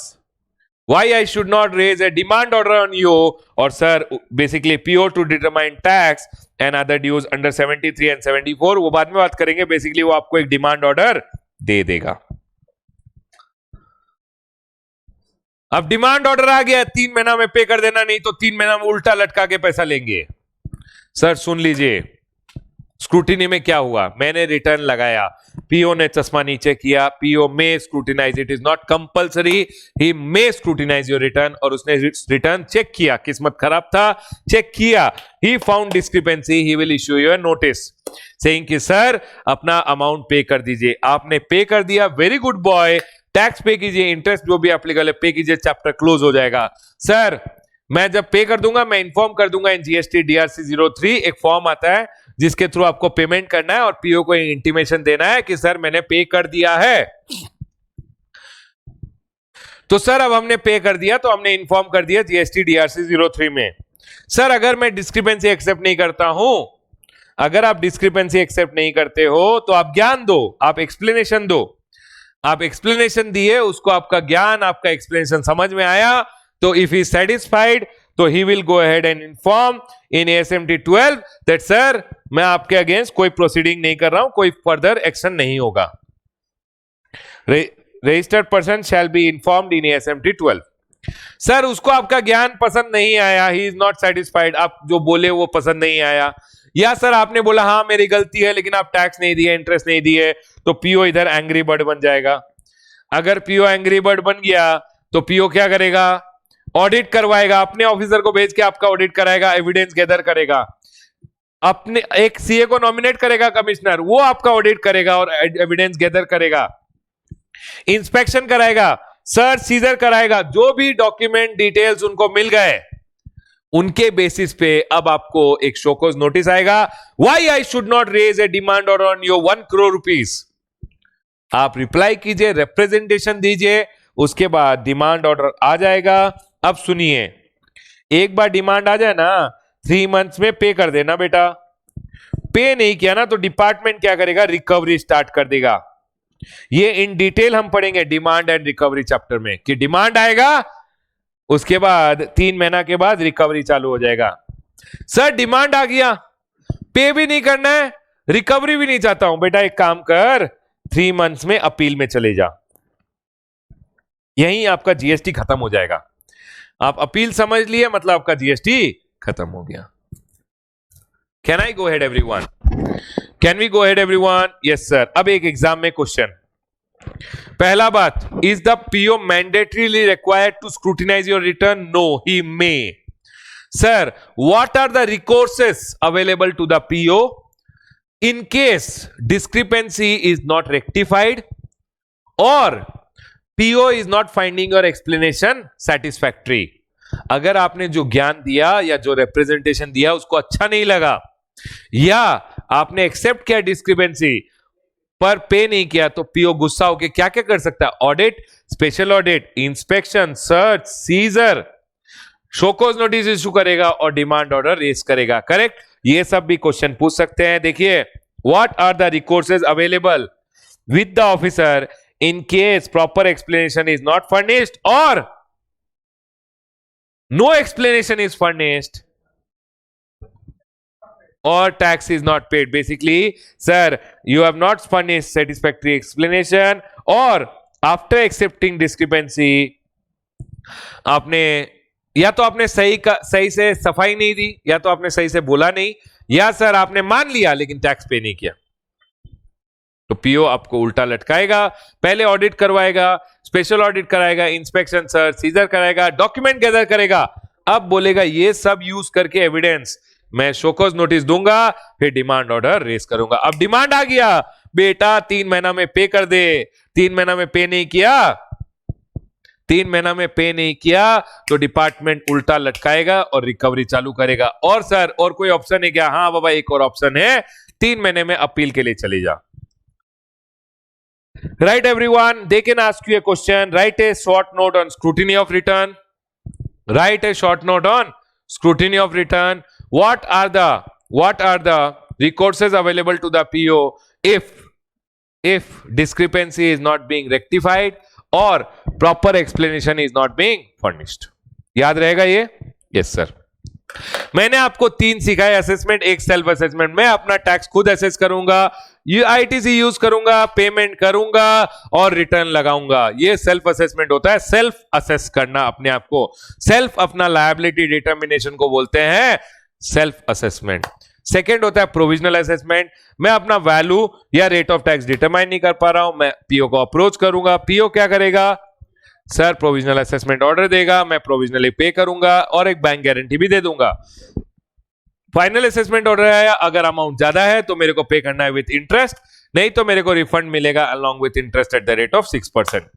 why I should not raise a demand order on you, और sir basically PO to determine tax and other dues under 73 and 74, वो बाद में बात करेंगे। बेसिकली वो आपको एक डिमांड ऑर्डर दे देगा। अब डिमांड ऑर्डर आ गया, 3 महीना में पे कर देना, नहीं तो 3 महीना में उल्टा लटका के पैसा लेंगे। सर सुन लीजिए, स्क्रूटिनी में क्या हुआ, मैंने रिटर्न लगाया, पीओ ने चश्मा नीचे किया, PO may scrutinise, it is not compulsory, he may scrutinise your return, और उसने रिटर्न चेक किया, किस्मत खराब था, चेक किया, he found discrepancy, he will issue you a notice saying कि सर अपना अमाउंट पे कर दीजिए। आपने पे कर दिया, वेरी गुड बॉय, टैक्स पे कीजिए, इंटरेस्ट जो भी एप्लीकेबल है पे कीजिए, चैप्टर क्लोज हो जाएगा। सर मैं जब पे कर दूंगा मैं इन्फॉर्म कर दूंगा इन जीएसटी डीआरसी 03, एक फॉर्म आता है जिसके थ्रू आपको पेमेंट करना है और पीओ को इंटीमेशन देना है कि सर मैंने पे कर दिया है। तो सर अब हमने पे कर दिया, तो हमने इन्फॉर्म कर दिया जीएसटी डीआरसी 03 में। सर अगर मैं डिस्क्रिपेंसी एक्सेप्ट नहीं करता हूं, अगर आप डिस्क्रिपेंसी एक्सेप्ट नहीं करते हो तो आप ज्ञान दो, आप एक्सप्लेनेशन दो। आप एक्सप्लेनेशन दिए, उसको आपका ज्ञान, आपका एक्सप्लेनेशन समझ में आया, तो इफ ही सेटिस्फाइड तो he will go ahead and inform in ASMT 12 that sir मैं आपके अगेंस्ट कोई प्रोसीडिंग नहीं कर रहा हूं, कोई फर्दर एक्शन नहीं होगा। Registered person shall be informed in ASMT 12। Sir उसको आपका ज्ञान पसंद नहीं आया, ही इज नॉट सेटिस्फाइड, आप जो बोले वो पसंद नहीं आया, या सर आपने बोला हाँ मेरी गलती है लेकिन आप टैक्स नहीं दिए, इंटरेस्ट नहीं दिए, तो पीओ इधर एंग्री बर्ड बन जाएगा। अगर पीओ एंग्री बर्ड बन गया तो पीओ क्या करेगा? ऑडिट करवाएगा, अपने ऑफिसर को भेज के आपका ऑडिट कराएगा, एविडेंस गैदर करेगा, अपने एक सीए को नॉमिनेट करेगा कमिश्नर, वो आपका ऑडिट करेगा और एविडेंस गैदर करेगा, इंस्पेक्शन कराएगा, सर्च सीजर कराएगा, जो भी डॉक्यूमेंट डिटेल्स उनको मिल गए उनके बेसिस पे अब आपको एक शोकॉज नोटिस आएगा, why I should not raise a demand order on your 1 crore rupees. आप रिप्लाई कीजिए, रिप्रेजेंटेशन दीजिए, उसके बाद डिमांड ऑर्डर आ जाएगा। अब सुनिए, एक बार डिमांड आ जाए ना 3 मंथ्स में पे कर देना बेटा। पे नहीं किया ना तो डिपार्टमेंट क्या करेगा? रिकवरी स्टार्ट कर देगा। ये इन डिटेल हम पढ़ेंगे डिमांड एंड रिकवरी चैप्टर में, कि डिमांड आएगा उसके बाद 3 महीना के बाद रिकवरी चालू हो जाएगा। सर डिमांड आ गया, पे भी नहीं करना है, रिकवरी भी नहीं चाहता हूं, बेटा एक काम कर, 3 मंथ्स में अपील में चले जा, यहीं आपका जीएसटी खत्म हो जाएगा। आप अपील समझ लिए, मतलब आपका जीएसटी खत्म हो गया। Can I go head everyone? Can we go head everyone? Yes sir. अब एक एग्जाम में क्वेश्चन, पहला बात, is the PO mandatorily required to scrutinise your return? No, he may. Sir what are the recourses available to the PO in case discrepancy is not rectified और PO is not finding your explanation satisfactory? अगर आपने जो ज्ञान दिया या जो representation दिया उसको अच्छा नहीं लगा, या आपने एक्सेप्ट किया डिस्क्रिपेंसी पर पे नहीं किया, तो पीओ गुस्सा होकर क्या क्या कर सकता है? Audit, special audit, inspection, search, seizure, show cause notice issue करेगा और डिमांड ऑर्डर रेज करेगा। करेक्ट? ये सब भी क्वेश्चन पूछ सकते हैं। देखिए, what are the resources available with the officer in case proper explanation is not furnished और no explanation is furnished or tax is not paid? Basically sir, you have not furnished satisfactory explanation or after accepting discrepancy आपने या तो आपने सही से सफाई नहीं दी, या तो आपने सही से बोला नहीं, या सर आपने मान लिया लेकिन टैक्स पे नहीं किया, तो पीओ आपको उल्टा लटकाएगा। पहले ऑडिट करवाएगा, स्पेशल ऑडिट कराएगा, इंस्पेक्शन, सर्च, सीजर कराएगा, डॉक्यूमेंट गैदर करेगा, अब बोलेगा ये सब यूज करके एविडेंस मैं शोकॉज नोटिस दूंगा, फिर डिमांड ऑर्डर रेज करूंगा। अब डिमांड आ गया, बेटा 3 महीना में पे कर दे। 3 महीना में पे नहीं किया, 3 महीना में पे नहीं किया तो डिपार्टमेंट उल्टा लटकाएगा और रिकवरी चालू करेगा। और सर और कोई ऑप्शन है क्या? हाँ बाबा एक और ऑप्शन है, 3 महीने में अपील के लिए चले जा। Right everyone, they can ask you a question. Write a short note on scrutiny of return. Write a short note on scrutiny of return. What are the recourses available to the PO if discrepancy is not being rectified or proper explanation is not being furnished? याद रहेगा ये? Yes sir. मैंने आपको 3 सिखाए assessment, एक self assessment. मैं अपना tax खुद असेस करूंगा, आईटीसी यूज करूंगा, पेमेंट करूंगा और रिटर्न लगाऊंगा। ये सेल्फ असेसमेंट होता है। सेल्फ असेस करना अपने आप को, सेल्फ अपना लायबिलिटी डिटर्मिनेशन को बोलते हैं सेल्फ असेसमेंट। सेकेंड होता है प्रोविजनल असेसमेंट। मैं अपना वैल्यू या रेट ऑफ टैक्स डिटरमाइन नहीं कर पा रहा हूं, मैं पीओ को अप्रोच करूंगा। पीओ क्या करेगा? सर प्रोविजनल असेसमेंट ऑर्डर देगा, मैं प्रोविजनली पे करूंगा और एक बैंक गारंटी भी दे दूंगा। फाइनल असेसमेंट ऑर्डर आया, अगर अमाउंट ज्यादा है तो मेरे को पे करना है विद इंटरेस्ट, नहीं तो मेरे को रिफंड मिलेगा along with interest at the rate of 6%।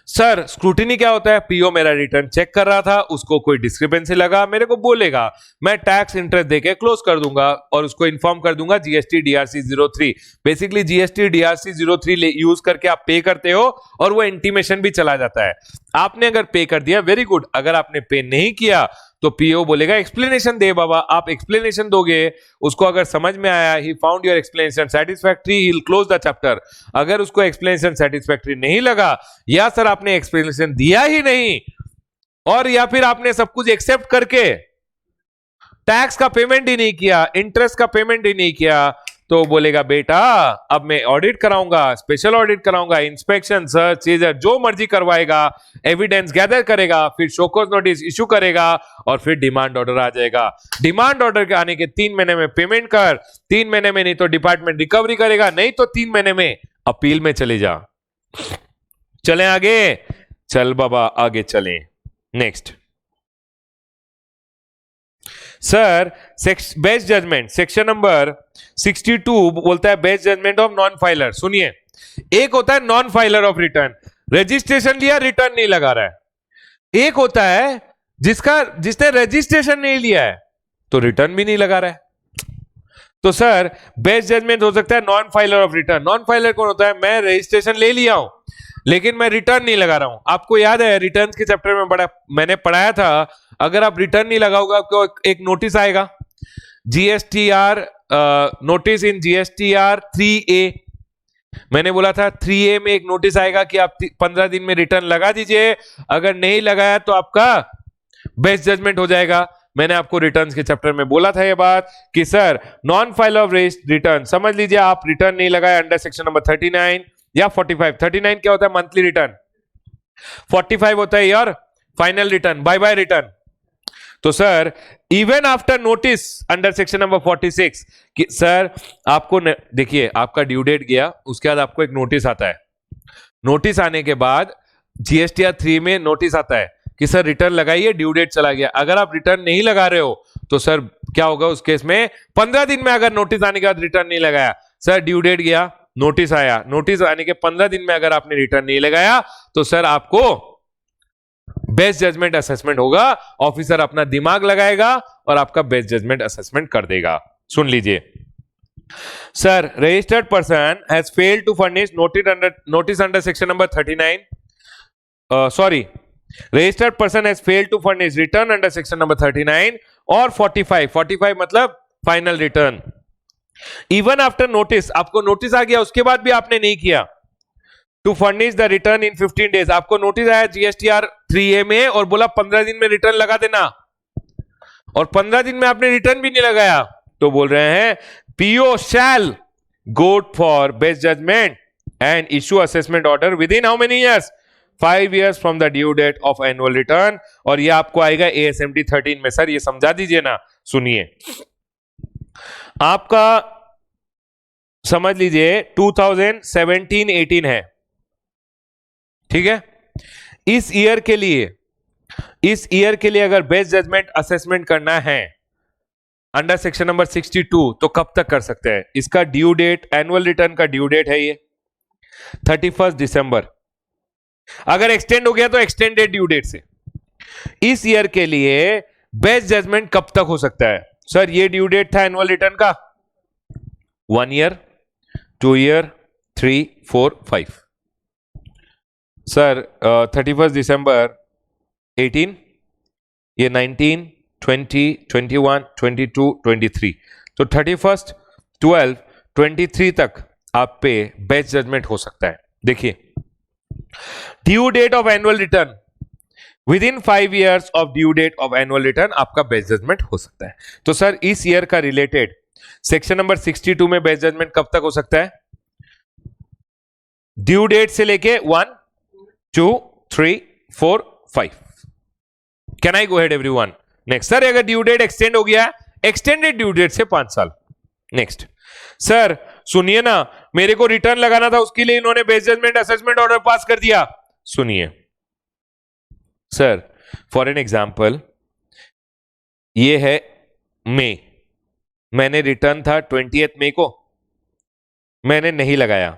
Sir scrutiny क्या होता है? पीओ मेरा रिटर्न चेक कर रहा था, उसको कोई डिस्क्रिपेंसी लगा, मेरे को बोलेगा, मैं टैक्स इंटरेस्ट देके क्लोज कर दूंगा और उसको इन्फॉर्म कर दूंगा GST DRC 03। Basically GST DRC 03 use करके आप पे करते हो और वो इंटीमेशन भी चला जाता है। आपने अगर पे कर दिया वेरी गुड, अगर आपने पे नहीं किया तो पीओ बोलेगा एक्सप्लेनेशन दे बाबा। आप एक्सप्लेनेशन दोगे, उसको अगर समझ में आया, he found your explanation satisfactory, he will close the chapter. अगर उसको एक्सप्लेनेशन सैटिस्फैक्टरी नहीं लगा, या सर आपने एक्सप्लेनेशन दिया ही नहीं और या फिर आपने सब कुछ एक्सेप्ट करके टैक्स का पेमेंट ही नहीं किया, इंटरेस्ट का पेमेंट ही नहीं किया, तो बोलेगा बेटा अब मैं ऑडिट कराऊंगा, स्पेशल ऑडिट कराऊंगा, इंस्पेक्शन सर्च सीजर जो मर्जी करवाएगा, एविडेंस गैदर करेगा, फिर शोकॉज नोटिस इशू करेगा और फिर डिमांड ऑर्डर आ जाएगा। डिमांड ऑर्डर के आने के 3 महीने में पेमेंट कर, 3 महीने में नहीं तो डिपार्टमेंट रिकवरी करेगा, नहीं तो 3 महीने में अपील में चले जा। चलें आगे, चल बाबा आगे चलें। Next sir best judgement section number 62 बोलता है best judgement of non filer. सुनिए, एक होता है non filer of return, registration लिया रिटर्न नहीं लगा रहा है। एक होता है जिसने रजिस्ट्रेशन नहीं लिया है तो रिटर्न भी नहीं लगा रहा है। तो सर बेस्ट जजमेंट हो सकता है non filer of return. Non filer कौन होता है? मैं रजिस्ट्रेशन ले लिया हूं लेकिन मैं रिटर्न नहीं लगा रहा हूं। आपको याद है रिटर्न के चैप्टर में मैंने पढ़ाया था, अगर आप रिटर्न नहीं लगाओगे आपको एक नोटिस आएगा, GSTR notice in GSTR 3A। मैंने बोला था 3A में एक नोटिस आएगा कि आप 15 दिन में रिटर्न लगा दीजिए, अगर नहीं लगाया तो आपका बेस्ट जजमेंट हो जाएगा। मैंने आपको रिटर्न्स के चैप्टर में बोला था ये बात कि sir non file of return, समझ लीजिए आप रिटर्न नहीं लगाए अंडर सेक्शन नंबर 39 या 45। 39 क्या होता है? Monthly return. 45 होता है यार final return, bye bye return. तो sir even after notice under section number 46 कि सर आपको देखिए आपका ड्यू डेट गया, उसके बाद आपको एक नोटिस आता है। नोटिस आने के बाद जीएसटीआर 3 में नोटिस आता है कि सर रिटर्न लगाइए, ड्यू डेट चला गया। अगर आप रिटर्न नहीं लगा रहे हो तो सर क्या होगा उस केस में? 15 दिन में अगर नोटिस आने के बाद रिटर्न नहीं लगाया, सर ड्यू डेट गया, नोटिस आया, नोटिस आने के 15 दिन में अगर आपने रिटर्न नहीं लगाया तो सर आपको बेस्ट जजमेंट असेसमेंट होगा। ऑफिसर अपना दिमाग लगाएगा और आपका बेस्ट जजमेंट असेसमेंट कर देगा। सुन लीजिए sir, registered person has failed to furnish notice under section number 39, sorry, registered person has failed to furnish return under section number 39 और 45 मतलब final return. Even after notice, आपको नोटिस आ गया उसके बाद भी आपने नहीं किया, to furnish the return in 15 days, आपको नोटिस आया जीएसटीआर 3A में और बोला 15 दिन में रिटर्न लगा देना, और 15 दिन में आपने रिटर्न भी नहीं लगाया, तो बोल रहे हैं PO shall go for best judgement and issue assessment order within how many years? 5 years from the due date of annual return. और ये आपको आएगा ASMT 13 में। सर ये समझा दीजिए ना, सुनिए, आपका समझ लीजिए 2017-18 है, ठीक है? इस ईयर के लिए अगर बेस्ट जजमेंट असेसमेंट करना है अंडर सेक्शन नंबर 62 तो कब तक कर सकते हैं? इसका ड्यू डेट, एनुअल रिटर्न का ड्यू डेट है ये 31 दिसंबर। अगर एक्सटेंड हो गया तो एक्सटेंडेड ड्यू डेट से। इस ईयर के लिए बेस्ट जजमेंट कब तक हो सकता है? सर ये ड्यू डेट था एनुअल रिटर्न का 1 ईयर, 2 ईयर, 3, 4, 5। सर 31 दिसंबर 18, ये 19, 20, 21, 22, 23, तो 31, 12, 23 तक आप पे बेस्ट जजमेंट हो सकता है। देखिए due date of annual return within 5 years of due date of annual return आपका बेस्ट जजमेंट हो सकता है। तो सर इस ईयर का रिलेटेड सेक्शन नंबर 62 में बेस्ट जजमेंट कब तक हो सकता है? ड्यू डेट से लेके 1, 2, 3, 4, 5। Can I go head everyone? Next sir अगर ड्यू डेट एक्सटेंड हो गया, एक्सटेंडेड ड्यू डेट से 5 साल। नेक्स्ट सर सुनिए ना, मेरे को रिटर्न लगाना था, उसके लिए इन्होंने best judgement assessment order pass कर दिया। सुनिए सर, फॉर एन एग्जाम्पल ये है मई, मैंने रिटर्न था 20 मई को, मैंने नहीं लगाया,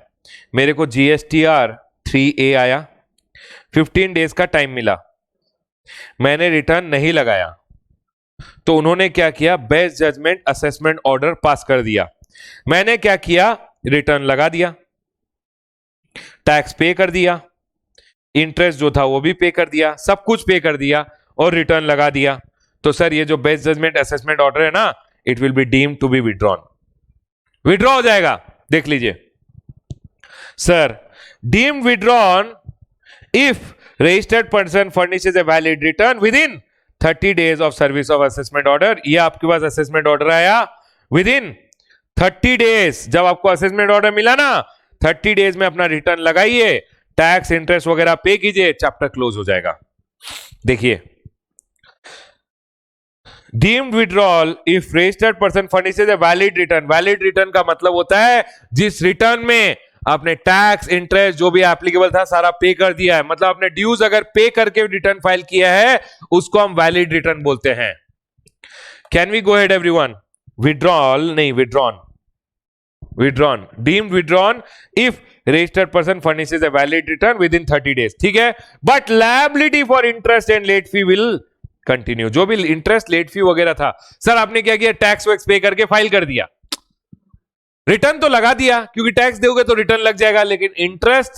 मेरे को GSTR 3A आया, 15 डेज का टाइम मिला, मैंने रिटर्न नहीं लगाया, तो उन्होंने क्या किया? Best judgement assessment order pass कर दिया। मैंने क्या किया? रिटर्न लगा दिया, टैक्स पे कर दिया, इंटरेस्ट जो था वो भी पे कर दिया, सब कुछ पे कर दिया और रिटर्न लगा दिया। तो सर ये जो बेस्ट जजमेंट असेसमेंट ऑर्डर है ना, it will be deemed to be withdrawn, withdraw हो जाएगा। देख लीजिए sir, deemed withdrawn if registered person furnishes a valid return within 30 days of service of assessment order. ये आपके पास असेसमेंट ऑर्डर आया विद इन 30 डेज, जब आपको असेसमेंट ऑर्डर मिला ना 30 डेज में अपना रिटर्न लगाइए, टैक्स इंटरेस्ट वगैरह पे कीजिए, चैप्टर क्लोज हो जाएगा। देखिए deemed withdrawal if registered person furnishes a valid return. Valid return का मतलब होता है जिस रिटर्न में आपने टैक्स इंटरेस्ट जो भी एप्लीकेबल था सारा पे कर दिया है, मतलब आपने ड्यूज अगर पे करके रिटर्न फाइल किया है उसको हम वैलिड रिटर्न बोलते हैं। Can we go head everyone? Withdrawal नहीं, withdrawn, withdrawn, deemed withdrawn if registered person furnishes a valid return within 30 days, ठीक है। But liability for interest and late fee will continue. जो भी interest late fee वगैरह था, sir आपने क्या किया? टैक्स वैक्स पे करके फाइल कर दिया, रिटर्न तो लगा दिया क्योंकि टैक्स दोगे तो रिटर्न लग जाएगा, लेकिन इंटरेस्ट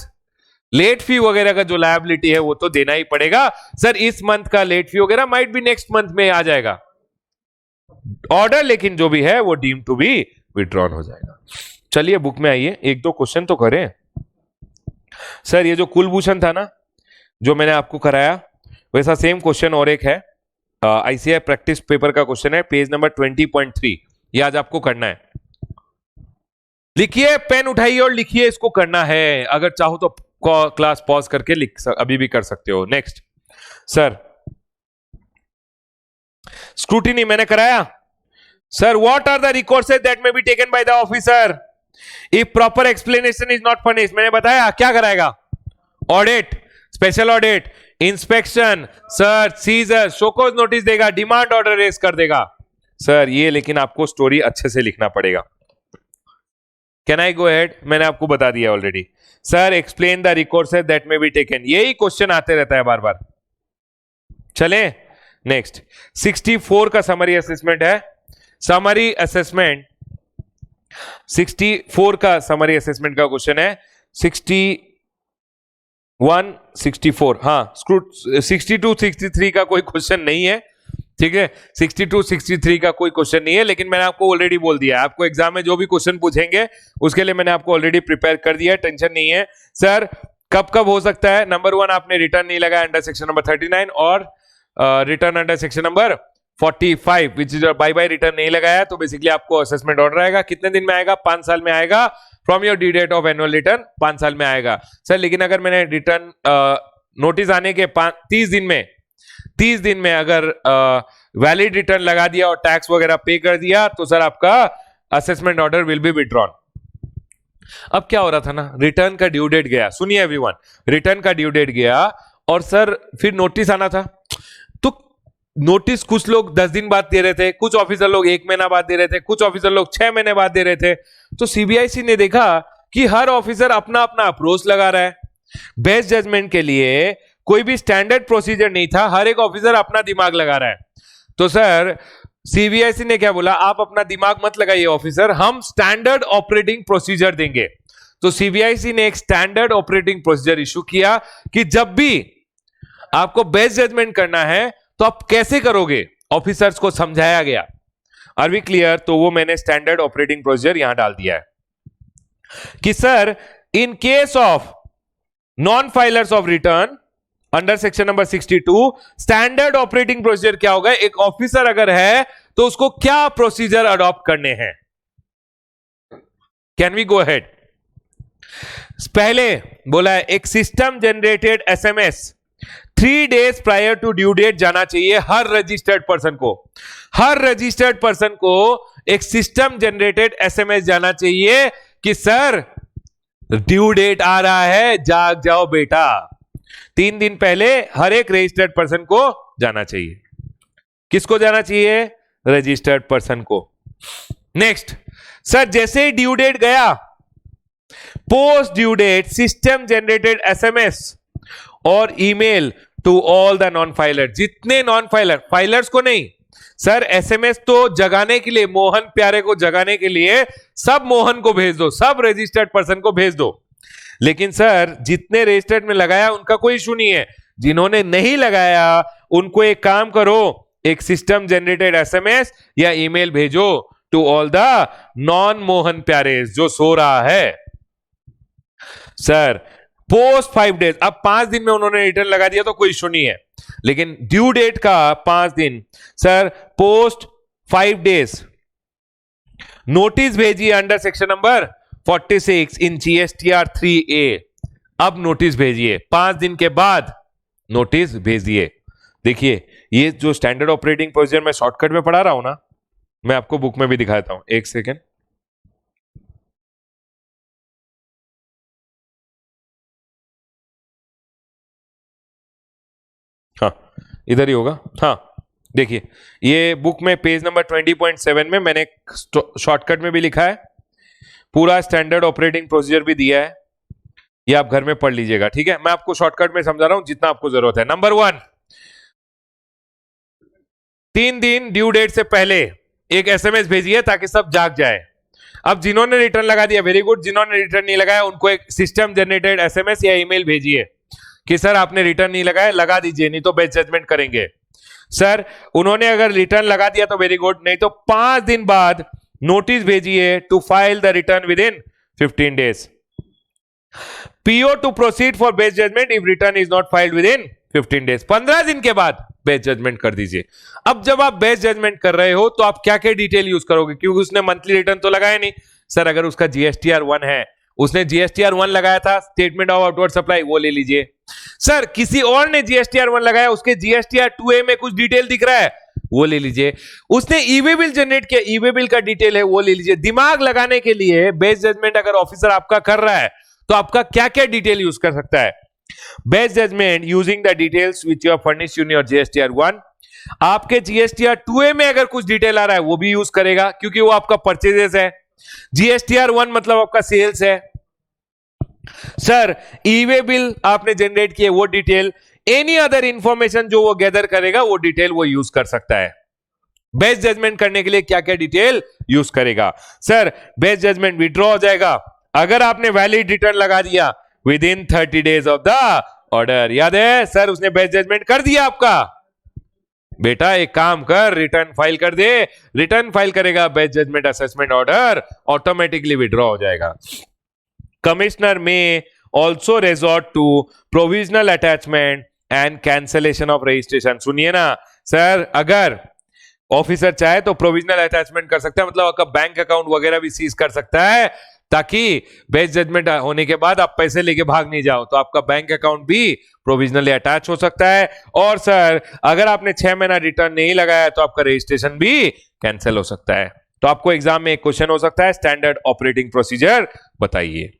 लेट फी वगैरह का जो लायबिलिटी है वो तो देना ही पड़ेगा। सर इस मंथ का लेट फी वगैरह माइट भी नेक्स्ट मंथ में आ जाएगा ऑर्डर, लेकिन जो भी है वो डीम टू बी विड्रॉन हो जाएगा। चलिए बुक में आइए, एक दो क्वेश्चन तो करें। सर ये जो कुलभूषण था ना जो मैंने आपको कराया, वैसा सेम क्वेश्चन और एक है, ICAI प्रैक्टिस पेपर का क्वेश्चन है, पेज नंबर 20.3। ये आज आपको करना है। लिखिए, पेन उठाइए और लिखिए, इसको करना है। अगर चाहो तो क्लास पॉज करके अभी भी कर सकते हो। नेक्स्ट सर, स्क्रूटिनी मैंने कराया। Sir what are the recourses that may be taken by the officer if proper explanation is not furnished. मैंने बताया क्या कराएगा? Audit, special audit, inspection, search, seizure, show cause notice देगा, डिमांड ऑर्डर रेज कर देगा। Sir ये लेकिन आपको स्टोरी अच्छे से लिखना पड़ेगा। Can I go ahead? मैंने आपको बता दिया already. Sir explain the recourses that may be taken, यही क्वेश्चन आते रहता है बार बार। चले नेक्स्ट, 64 का समरी असेसमेंट है। समरी असेसमेंट 64 का समरी असेसमेंट का क्वेश्चन है। 61, 64, हाँ 62, 63 का कोई क्वेश्चन नहीं है, ठीक है। 62, 63 का कोई क्वेश्चन नहीं है, लेकिन मैंने आपको ऑलरेडी बोल दिया है, आपको एग्जाम में जो भी क्वेश्चन पूछेंगे उसके लिए मैंने आपको ऑलरेडी प्रिपेयर कर दिया है, टेंशन नहीं है। सर कब कब हो सकता है? नंबर 1, आपने रिटर्न नहीं लगाया अंडर सेक्शन नंबर 39 और return under section number 45 which is by bye return नहीं लगाया, तो बेसिकली आपको असेसमेंट ऑर्डर आएगा। कितने दिन में आएगा? 5 साल में आएगा। From your due date of annual return 5 साल में आएगा। सर लेकिन अगर मैंने रिटर्न नोटिस आने के 30 दिन में अगर वैलिड रिटर्न लगा दिया और टैक्स वगैरह पे कर दिया, तो सर आपका assessment order will be withdrawn. अब क्या हो रहा था ना, रिटर्न का ड्यू डेट गया, सुनिए एवरीवन, रिटर्न का ड्यू डेट गया और सर फिर नोटिस आना था, तो नोटिस कुछ लोग 10 दिन बाद दे रहे थे, कुछ ऑफिसर लोग 1 महीना बाद दे रहे थे, कुछ ऑफिसर लोग 6 महीने बाद दे रहे थे। तो सीबीआईसी ने देखा कि हर ऑफिसर अपना अपना अप्रोच लगा रहा है। बेस्ट जजमेंट के लिए कोई भी स्टैंडर्ड प्रोसीजर नहीं था, हर एक ऑफिसर अपना दिमाग लगा रहा है। तो सर सीबीआईसी ने क्या बोला, आप अपना दिमाग मत लगाइए ऑफिसर, हम स्टैंडर्ड ऑपरेटिंग प्रोसीजर देंगे। तो सीबीआईसी ने एक स्टैंडर्ड ऑपरेटिंग प्रोसीजर इशू किया कि जब भी आपको बेस्ट जजमेंट करना है तो आप कैसे करोगे, ऑफिसर्स को समझाया गया। Are we clear? तो वो मैंने स्टैंडर्ड ऑपरेटिंग प्रोसीजर यहां डाल दिया है कि sir in case of non filers of return under section number 62 standard operating procedure क्या होगा, एक ऑफिसर अगर है तो उसको क्या प्रोसीजर अडॉप्ट करने हैं। Can we go ahead? पहले बोला है एक system generated SMS 3 days prior to due date जाना चाहिए हर रजिस्टर्ड पर्सन को। हर रजिस्टर्ड पर्सन को एक सिस्टम जनरेटेड एसएमएस जाना चाहिए कि सर ड्यू डेट आ रहा है, जाग जाओ बेटा। 3 दिन पहले हर एक रजिस्टर्ड पर्सन को जाना चाहिए। किसको जाना चाहिए? रजिस्टर्ड पर्सन को। नेक्स्ट, सर जैसे ही ड्यू डेट गया, post due date system generated SMS और email to all the non filer. जितने नॉन फाइलर, फाइलर्स को नहीं सर, एसएमएस तो जगाने के लिए, मोहन प्यारे को जगाने के लिए सब मोहन को भेज दो, सब रजिस्टर्ड पर्सन को भेज दो। लेकिन सर जितने रजिस्टर्ड में लगाया उनका कोई इशू नहीं है, जिन्होंने नहीं लगाया उनको एक काम करो, एक सिस्टम जनरेटेड एसएमएस या ईमेल भेजो to all the non Mohan Pyare जो सो रहा है। सर पोस्ट 5 days, अब 5 दिन में उन्होंने रिटर्न लगा दिया तो कोई इशू नहीं है, लेकिन ड्यू डेट का 5 दिन, सर पोस्ट 5 days नोटिस भेजिए अंडर सेक्शन नंबर 46 इन जीएसटीआर 3A। अब नोटिस भेजिए, 5 दिन के बाद नोटिस भेजिए। देखिए ये जो स्टैंडर्ड ऑपरेटिंग प्रोसीजर मैं शॉर्टकट में पढ़ा रहा हूं ना, मैं आपको बुक में भी दिखाता हूं, एक सेकेंड। हाँ इधर ही होगा। हाँ देखिए ये बुक में पेज नंबर 20.7 में मैंने शॉर्टकट में भी लिखा है, पूरा स्टैंडर्ड ऑपरेटिंग प्रोसीजर भी दिया है, ये आप घर में पढ़ लीजिएगा। ठीक है, मैं आपको शॉर्टकट में समझा रहा हूं जितना आपको जरूरत है। नंबर 1, 3 दिन ड्यू डेट से पहले एक एसएमएस भेजिए ताकि सब जाग जाए। अब जिन्होंने रिटर्न लगा दिया वेरी गुड, जिन्होंने रिटर्न नहीं लगाया उनको एक सिस्टम जनरेटेड एसएमएस या ईमेल भेजिए कि सर आपने रिटर्न नहीं लगाया, लगा दीजिए, नहीं तो बेस्ट जजमेंट करेंगे। सर उन्होंने अगर रिटर्न लगा दिया तो वेरी गुड, नहीं तो 5 दिन बाद नोटिस भेजिए to file the return within 15 days। PO to proceed for best judgement if return is not filed within 15 days। 15 दिन के बाद बेस्ट जजमेंट कर दीजिए। अब जब आप बेस्ट जजमेंट कर रहे हो तो आप क्या क्या डिटेल यूज करोगे, क्योंकि उसने मंथली रिटर्न तो लगाया नहीं। सर अगर उसका जीएसटीआर 1 है, उसने जीएसटीआर 1 लगाया था, स्टेटमेंट ऑफ आउटवर्ड सप्लाई, वो ले लीजिए। सर किसी और ने जीएसटीआर 1 लगाया, उसके जीएसटीआर 2A में कुछ डिटेल दिख रहा है, वो ले लीजिए। उसने ईवे बिल जनरेट किया, ईवे बिल का डिटेल है, वो ले लीजिए। दिमाग लगाने के लिए बेस्ट जजमेंट अगर ऑफिसर आपका कर रहा है तो आपका क्या क्या डिटेल यूज कर सकता है। Best judgement using the details which you have furnished in your GSTR 1। आपके जीएसटीआर 2A में अगर कुछ डिटेल आ रहा है वो भी यूज करेगा, क्योंकि वो आपका परचेजेस है। जीएसटीआर 1 मतलब आपका सेल्स है। सर ईवे बिल आपने जनरेट किए, वो डिटेल, एनी अदर इंफॉर्मेशन जो वो गैदर करेगा वो डिटेल वो यूज कर सकता है। बेस्ट जजमेंट करने के लिए क्या क्या डिटेल यूज करेगा। सर बेस्ट जजमेंट विड्रॉ हो जाएगा अगर आपने वैलिड रिटर्न लगा दिया with in 30 days of the order. याद है सर, उसने बेस्ट जजमेंट कर दिया आपका, बेटा एक काम कर, रिटर्न फाइल कर दे। रिटर्न फाइल करेगा, best judgement assessment order automatically withdraw हो जाएगा। Commissioner may also resort to provisional attachment and cancellation of registration. सुनिए ना सर, अगर ऑफिसर चाहे तो प्रोविजनल अटैचमेंट कर सकता है, मतलब आपका बैंक अकाउंट वगैरह भी सीज कर सकता है, ताकि बेस्ट जजमेंट होने के बाद आप पैसे लेके भाग नहीं जाओ, तो आपका बैंक अकाउंट भी प्रोविजनली अटैच हो सकता है। और सर अगर आपने 6 महीना रिटर्न नहीं लगाया तो आपका रजिस्ट्रेशन भी कैंसिल हो सकता है। तो आपको एग्जाम में एक क्वेश्चन हो सकता है, स्टैंडर्ड ऑपरेटिंग प्रोसीजर बताइए।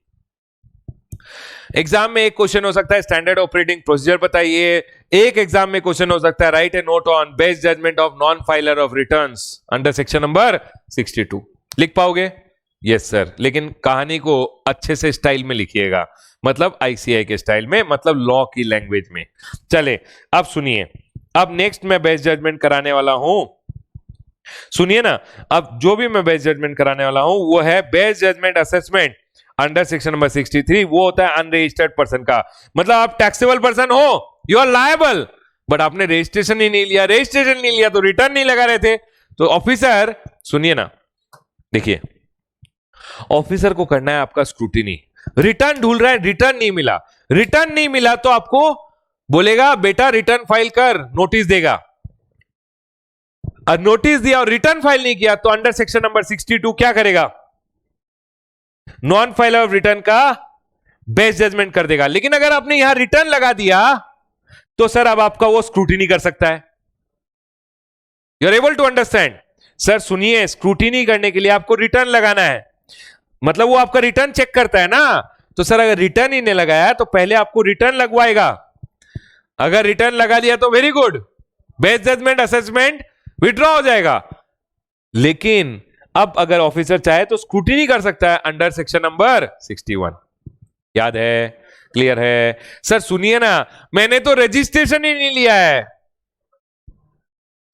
एग्जाम में एक क्वेश्चन हो सकता है स्टैंडर्ड ऑपरेटिंग प्रोसीजर बताइए, एक एग्जाम में क्वेश्चन हो सकता है write a note on best judgement of non filer of returns under section number 62। लिख पाओगे? यस सर, लेकिन कहानी को अच्छे से स्टाइल में लिखिएगा, मतलब आईसीआई के स्टाइल में, मतलब लॉ की लैंग्वेज में। चले अब सुनिए, अब नेक्स्ट मैं बेस्ट जजमेंट कराने वाला हूं, सुनिए ना, अब जो भी मैं बेस्ट जजमेंट कराने वाला हूं वो है best judgement assessment under section number 63। वो होता है अनरजिस्टर्ड पर्सन का, मतलब आप टैक्सेबल पर्सन हो, यू आर लायबल, बट आपने रजिस्ट्रेशन ही नहीं लिया, रजिस्ट्रेशन नहीं लिया तो रिटर्न नहीं लगा रहे थे। तो ऑफिसर सुनिए ना, देखिए ऑफिसर को करना है आपका स्क्रूटिनी, रिटर्न ढूंढ रहा है, रिटर्न नहीं मिला, रिटर्न नहीं मिला तो आपको बोलेगा बेटा रिटर्न फाइल कर, नोटिस देगा। नोटिस दिया और रिटर्न फाइल नहीं किया तो अंडर सेक्शन नंबर 62 क्या करेगा? नॉन फाइल ऑफ रिटर्न का बेस्ट जजमेंट कर देगा। लेकिन अगर आपने यहां रिटर्न लगा दिया तो सर अब आपका वो स्क्रूटिनी कर सकता है। You are able to understand? Sir सुनिए, स्क्रूटिनी करने के लिए आपको रिटर्न लगाना है, मतलब वो आपका रिटर्न चेक करता है ना। तो सर अगर रिटर्न ही नहीं लगाया तो पहले आपको रिटर्न लगवाएगा, अगर रिटर्न लगा दिया तो very good, best judgement assessment withdraw हो जाएगा। लेकिन अब अगर ऑफिसर चाहे तो स्क्रूटिनी कर सकता है अंडर सेक्शन नंबर 61। याद है? क्लियर है? सर सुनिए ना, मैंने तो रजिस्ट्रेशन ही नहीं लिया है,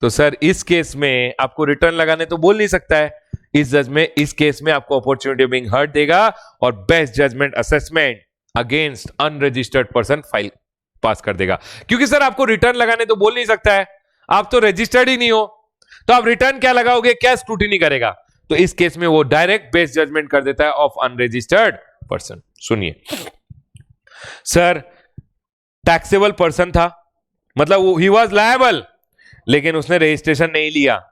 तो सर इस केस में आपको रिटर्न लगाने तो बोल नहीं सकता है। इस केस में आपको अपॉर्चुनिटी बीइंग हर्ट देगा और best judgement assessment against unregistered person file pass कर देगा, क्योंकि सर आपको रिटर्न लगाने तो बोल नहीं सकता है, आप तो रजिस्टर्ड ही नहीं हो, तो आप रिटर्न क्या लगाओगे, क्या स्क्रूटिनी करेगा? तो इस केस में वो डायरेक्ट बेस्ट जजमेंट कर देता है ऑफ अनरजिस्टर्ड पर्सन। सुनिए सर, टैक्सेबल पर्सन था, मतलब वो ही वाज लायबल, लेकिन उसने रजिस्ट्रेशन नहीं लिया,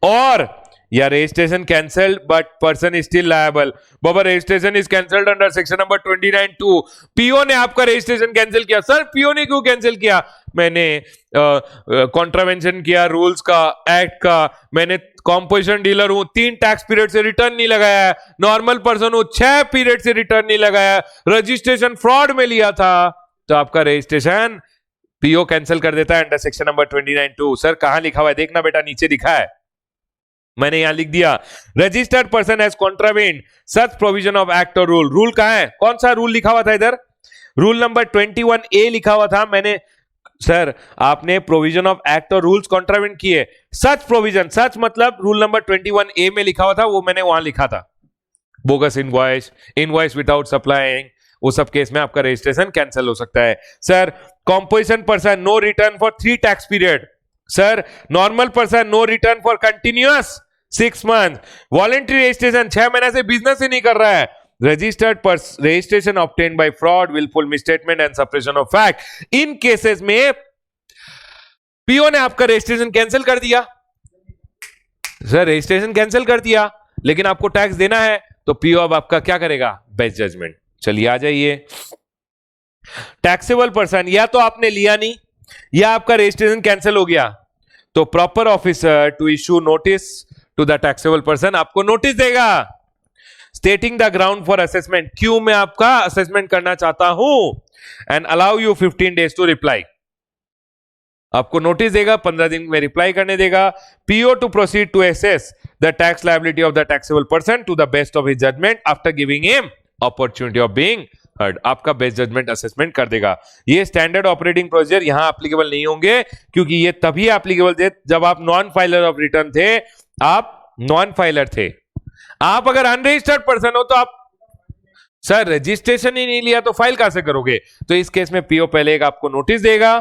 और या registration cancelled but person is still liable. Baba registration is cancelled under section number 29(2). PO ने आपका रजिस्ट्रेशन कैंसिल किया। सर पीओ ने क्यों कैंसिल किया? मैंने कॉन्ट्रावेंशन किया रूल्स का, एक्ट का, मैंने कॉम्पोजिशन डीलर हूं, 3 टैक्स पीरियड से रिटर्न नहीं लगाया, नॉर्मल पर्सन हूं, 6 पीरियड से रिटर्न नहीं लगाया, रजिस्ट्रेशन फ्रॉड में लिया था, तो आपका रजिस्ट्रेशन पीओ कैंसिल कर देता है अंडर सेक्शन नंबर 29(2). सर कहां लिखा हुआ है? देखना बेटा, नीचे लिखा है, मैंने यहां लिख दिया, registered person has contravened such provision of act और रूल। रूल कहां है? कौन सा रूल लिखा हुआ था इधर? रूल नंबर 21A लिखा हुआ था। मैंने, सर आपने प्रोविजन ऑफ एक्ट और रूल्स कॉन्ट्रावेंड किए, सच प्रोविजन, सच मतलब रूल नंबर 21A में लिखा हुआ था, वो मैंने वहां लिखा था। Bogus invoice, invoice without supplying, वो सब केस में आपका रजिस्ट्रेशन कैंसिल हो सकता है। Sir composition person no return for 3 tax period. Sir normal person no return for continuous 6 month. Voluntary registration 6 महीने से बिजनेस ही नहीं कर रहा है। Registered registration obtained by fraud, wilful misstatement and suppression of fact. In cases में PO ने आपका रजिस्ट्रेशन कैंसिल कर दिया। सर रजिस्ट्रेशन कैंसिल कर दिया, लेकिन आपको टैक्स देना है, तो पीओ अब आपका क्या करेगा? Best judgment. चलिए आ जाइए, टैक्सेबल पर्सन, या तो आपने लिया नहीं या आपका रजिस्ट्रेशन कैंसिल हो गया, तो proper officer to issue notice to the taxable person आपको नोटिस देगा stating the ground for assessment, क्यों मैं आपका असेसमेंट करना चाहता हूं, and allow you 15 days to reply. आपको नोटिस देगा, 15 दिन में रिप्लाई करने देगा। PO to proceed to assess the tax liability of the taxable person to the best of his judgment after giving him opportunity of being heard. आपका best judgement assessment कर देगा। ये स्टैंडर्ड ऑपरेटिंग प्रोसीजर यहां applicable नहीं होंगे, क्योंकि ये तभी एप्लीकेबल थे जब आप नॉन फाइलर ऑफ रिटर्न थे, आप नॉन फाइलर थे। आप अगर अनरजिस्टर्ड पर्सन हो तो आप, सर रजिस्ट्रेशन ही नहीं लिया तो फाइल कहां से करोगे? तो इस केस में पीओ पहले एक आपको नोटिस देगा,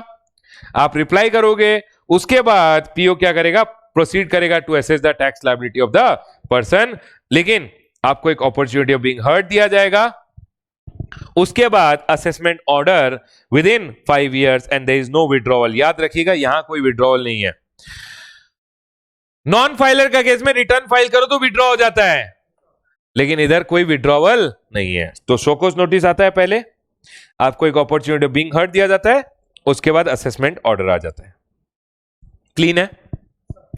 आप रिप्लाई करोगे, उसके बाद पीओ क्या करेगा? प्रोसीड करेगा to assess the tax liability of the person, लेकिन आपको एक अपॉर्चुनिटी ऑफ बीइंग हर्ड दिया जाएगा। उसके बाद assessment order within 5 years and there is no withdrawal. याद रखिएगा, यहां कोई विड्रॉवल नहीं है। नॉन फाइलर का केस में रिटर्न फाइल करो तो विड्रॉ हो जाता है, लेकिन इधर कोई विड्रॉवल नहीं है। तो शोकॉज नोटिस आता है, पहले आपको एक अपॉर्चुनिटी ऑफ बीइंग हर्ड दिया जाता है, उसके बाद असेसमेंट ऑर्डर आ जाता है। क्लीन है?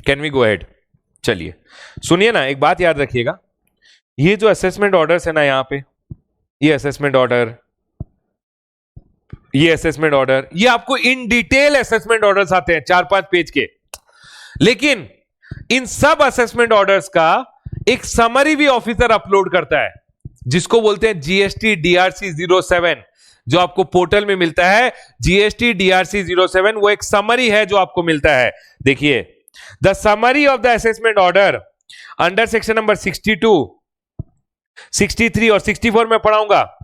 Can we go ahead? चलिए सुनिए ना, एक बात याद रखिएगा, ये जो असेसमेंट ऑर्डर्स है ना, यहां पे ये असेसमेंट ऑर्डर, ये असेसमेंट ऑर्डर, ये आपको इन डिटेल असेसमेंट ऑर्डर्स आते हैं 4-5 पेज के, लेकिन इन सब असेसमेंट ऑर्डर्स का एक समरी भी ऑफिसर अपलोड करता है, जिसको बोलते हैं जीएसटी डीआरसी 07, जो आपको पोर्टल में मिलता है। जीएसटी डीआरसी 07 वो एक समरी है जो आपको मिलता है। देखिए, the summary of the assessment order under section number 62, 63 और 64 में पढ़ाऊंगा,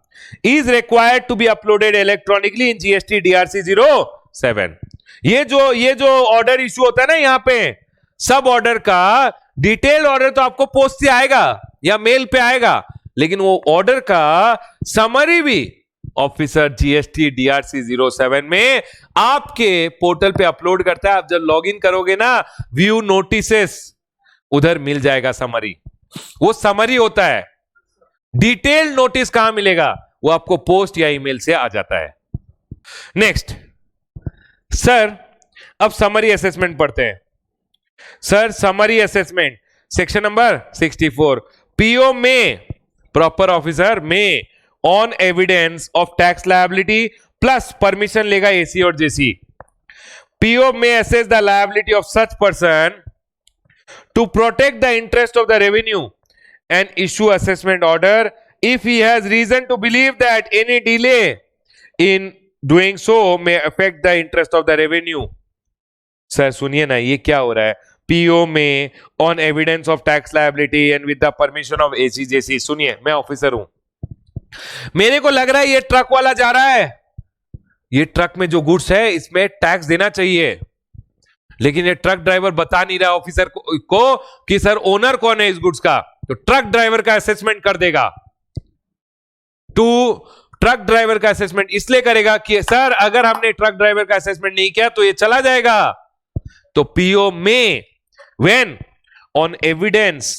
is required to be uploaded electronically in GST DRC 07। ये जो ऑर्डर इश्यू होता है ना, यहां पे सब ऑर्डर का डिटेल ऑर्डर तो आपको पोस्ट से आएगा या मेल पे आएगा, लेकिन वो ऑर्डर का समरी भी ऑफिसर जीएसटी डीआरसी 07 में आपके पोर्टल पे अपलोड करता है। आप जब लॉगिन करोगे ना, व्यू नोटिसेस, उधर मिल जाएगा समरी। वो समरी होता है। डिटेल नोटिस कहां मिलेगा? वो आपको पोस्ट या ईमेल से आ जाता है। नेक्स्ट सर, अब समरी असेसमेंट पढ़ते हैं। Sir, summary assessment section number 64, PO में, प्रॉपर ऑफिसर में, on evidence of tax liability plus permission लेगा एसी और JC. PO may assess the liability of such person to protect the interest of the revenue and issue assessment order if he has reason to believe that any delay in doing so may affect the interest of the revenue। Sir सुनिए ना, ये क्या हो रहा है? PO में, on evidence of tax liability and with the permission of ACJC. सुनिए, मैं ऑफिसर हूं, मेरे को लग रहा है ये ट्रक वाला जा रहा है, ये ट्रक में जो गुड्स है इसमें टैक्स देना चाहिए, लेकिन ये ट्रक ड्राइवर बता नहीं रहा ऑफिसर को कि सर ओनर कौन है इस गुड्स का। तो ट्रक ड्राइवर का असेसमेंट कर देगा। ट्रक ड्राइवर का असेसमेंट इसलिए करेगा कि सर अगर हमने ट्रक ड्राइवर का असेसमेंट नहीं किया तो ये चला जाएगा। तो पीओ में when on evidence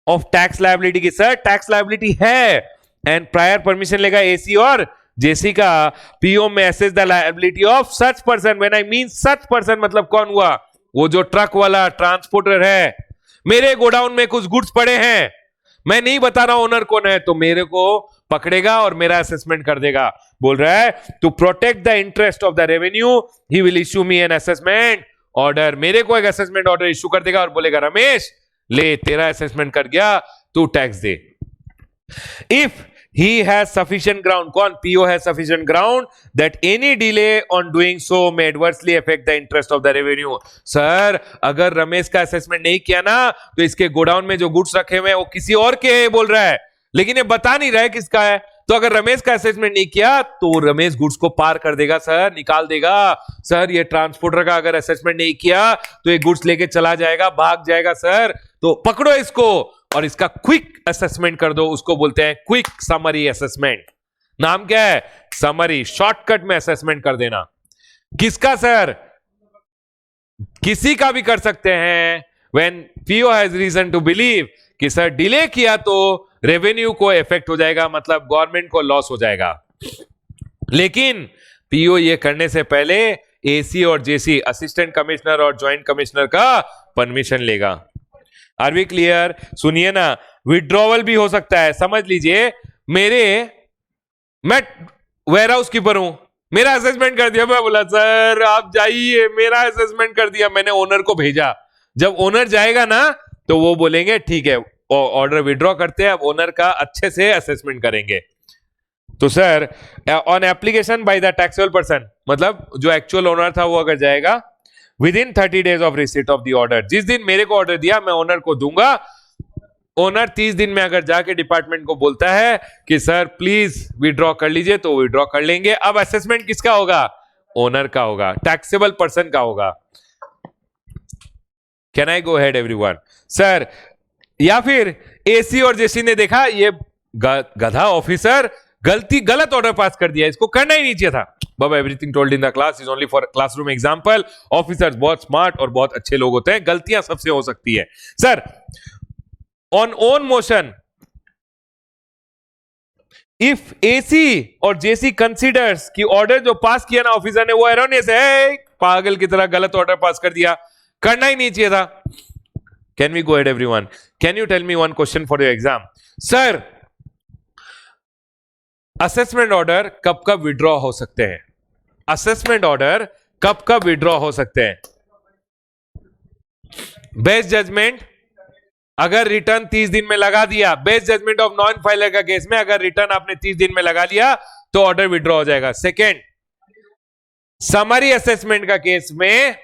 of tax liability की सर टैक्स लायबिलिटी है एंड प्रायर परमिशन लेगा एसी और जेसी का, PO may assess the liability of such person. When I mean such person मतलब कौन हुआ? वो जो ट्रक वाला ट्रांसपोर्टर है। मेरे गोडाउन में कुछ गुड्स पड़े हैं, मैं नहीं बता रहा ओनर कौन है, तो मेरे को पकड़ेगा और मेरा असेसमेंट कर देगा। बोल रहा है to protect the interest of the revenue he will issue me an assessment order. मेरे को एक असेसमेंट ऑर्डर इश्यू कर देगा और बोलेगा रमेश ले तेरा असेसमेंट कर गया, तू tax they. If he has sufficient ground, कौन? PO has sufficient ground that any delay on doing so may adversely affect the interest of the revenue। Sir अगर रमेश का असेसमेंट नहीं किया ना तो इसके गोडाउन में जो गुड्स रखे हुए हैं वो किसी और के है बोल रहा है, लेकिन ये बता नहीं रहा है किसका है। तो अगर रमेश का असेसमेंट नहीं किया तो रमेश गुड्स को पार कर देगा सर, निकाल देगा। सर ये ट्रांसपोर्टर का अगर असेसमेंट नहीं किया तो ये गुड्स लेके चला जाएगा, भाग जाएगा सर, तो पकड़ो इसको और इसका क्विक असेसमेंट कर दो। उसको बोलते हैं क्विक समरी असेसमेंट। नाम क्या है? समरी। शॉर्टकट में असेसमेंट कर देना। किसका सर? किसी का भी कर सकते हैं। When PO has reason to believe कि सर डिले किया तो रेवेन्यू को इफेक्ट हो जाएगा, मतलब गवर्नमेंट को लॉस हो जाएगा। लेकिन पीओ ये करने से पहले एसी और जेसी, असिस्टेंट कमिश्नर और ज्वाइंट कमिश्नर का परमिशन लेगा। Are we clear? सुनिए ना, विड्रॉवल भी हो सकता है। समझ लीजिए, मैं वेयर हाउस कीपर हूं, मेरा असेसमेंट कर दिया, मैं बोला सर आप जाइए, मेरा असेसमेंट कर दिया, मैंने ओनर को भेजा। जब ओनर जाएगा ना तो वो बोलेंगे ठीक है ऑर्डर विड्रॉ करते हैं, अब ओनर का अच्छे से असेसमेंट करेंगे। तो sir on application by the taxable person, मतलब जो एक्चुअल ओनर था वो अगर जाएगा within 30 days of receipt of the order. जिस दिन मेरे को ऑर्डर दिया मैं ओनर को दूंगा। ओनर 30 दिन में अगर जाके डिपार्टमेंट को बोलता है कि सर प्लीज विड्रॉ कर लीजिए तो विड्रॉ कर लेंगे। अब असेसमेंट किसका होगा? ओनर का होगा, टैक्सेबल पर्सन का होगा। Can I go head everyone? Sir या फिर एसी और जेसी ने देखा ये गधा ऑफिसर गलत ऑर्डर पास कर दिया, इसको करना ही नहीं चाहिए था। बाबा everything told in the class is only for classroom example. Officers बहुत स्मार्ट और बहुत अच्छे लोग होते हैं, गलतियां सबसे हो सकती है। Sir on own motion if AC और जेसी कंसीडर्स कि ऑर्डर जो पास किया ना ऑफिसर ने वो एरोनियस है, पागल की तरह गलत ऑर्डर पास कर दिया, करना ही नहीं चाहिए था। Can we go ahead everyone? Can you tell me one question for your exam? Sir assessment order कब कब विड्रॉ हो सकते हैं? असेसमेंट ऑर्डर कब कब विड्रॉ हो सकते हैं? बेस्ट जजमेंट अगर रिटर्न 30 दिन में लगा दिया, best judgement of non filer का केस में अगर रिटर्न आपने 30 दिन में लगा लिया तो ऑर्डर विड्रॉ हो जाएगा। सेकेंड, समरी असेसमेंट का केस में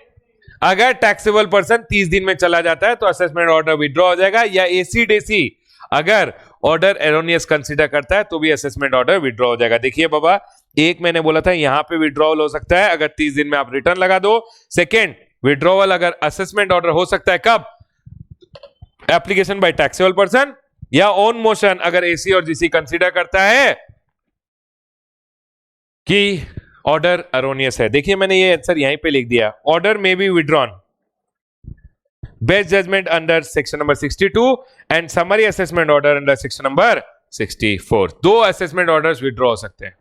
अगर टैक्सेबल पर्सन 30 दिन में चला जाता है तो असेसमेंट ऑर्डर विड्रॉ हो जाएगा। या एसी डेसी अगर ऑर्डर एरोनियस कंसीडर करता है तो भी असेसमेंट ऑर्डर विड्रॉ हो जाएगा। देखिए बाबा, एक मैंने बोला था यहां पे विड्रॉवल हो सकता है अगर 30 दिन में आप रिटर्न लगा दो। सेकेंड, विड्रॉवल अगर असेसमेंट ऑर्डर हो सकता है कब? एप्लीकेशन बाय टैक्सेबल पर्सन या ओन मोशन अगर एसी और जीसी कंसीडर करता है कि ऑर्डर एरोनियस है। देखिए मैंने ये आंसर यहीं पे लिख दिया, ऑर्डर में be withdrawn best judgment under section number 62 and summary assessment order under section number 64। दो असेसमेंट ऑर्डर्स विड्रॉ हो सकते हैं।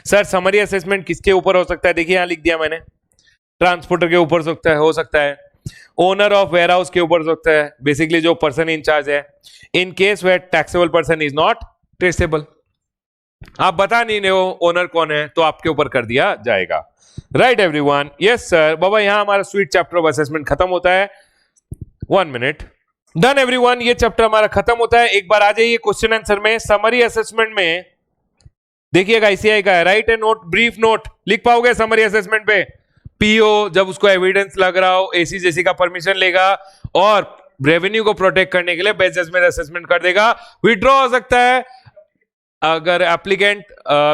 सर समरी असेसमेंट किसके ऊपर हो सकता है? देखिए यहां लिख दिया मैंने, ट्रांसपोर्टर के ऊपर हो सकता है, ओनर ऑफ वेयर हाउस के ऊपर हो सकता है, बेसिकली जो पर्सन इंचार्ज है, in case where taxable person is not traceable. आप बता नहीं रहे हो ओनर कौन है तो आपके ऊपर कर दिया जाएगा। Right everyone? Yes sir. बाबा यहां हमारा स्वीट चैप्टर ऑफ असेसमेंट खत्म होता है। 1 मिनट। डन एवरीवन, ये चैप्टर हमारा खत्म होता है। एक बार आ जाइए क्वेश्चन आंसर में। समरी असेसमेंट में देखिएगा आईसीआई का है, write a note, brief note लिख पाओगे समरी असेसमेंट पे? पीओ जब उसको एविडेंस लग रहा हो, एसी जेसी का परमिशन लेगा और रेवेन्यू को प्रोटेक्ट करने के लिए बेस्ट जजमेंट असेसमेंट कर देगा। विड्रॉ हो सकता है अगर एप्लीकेंट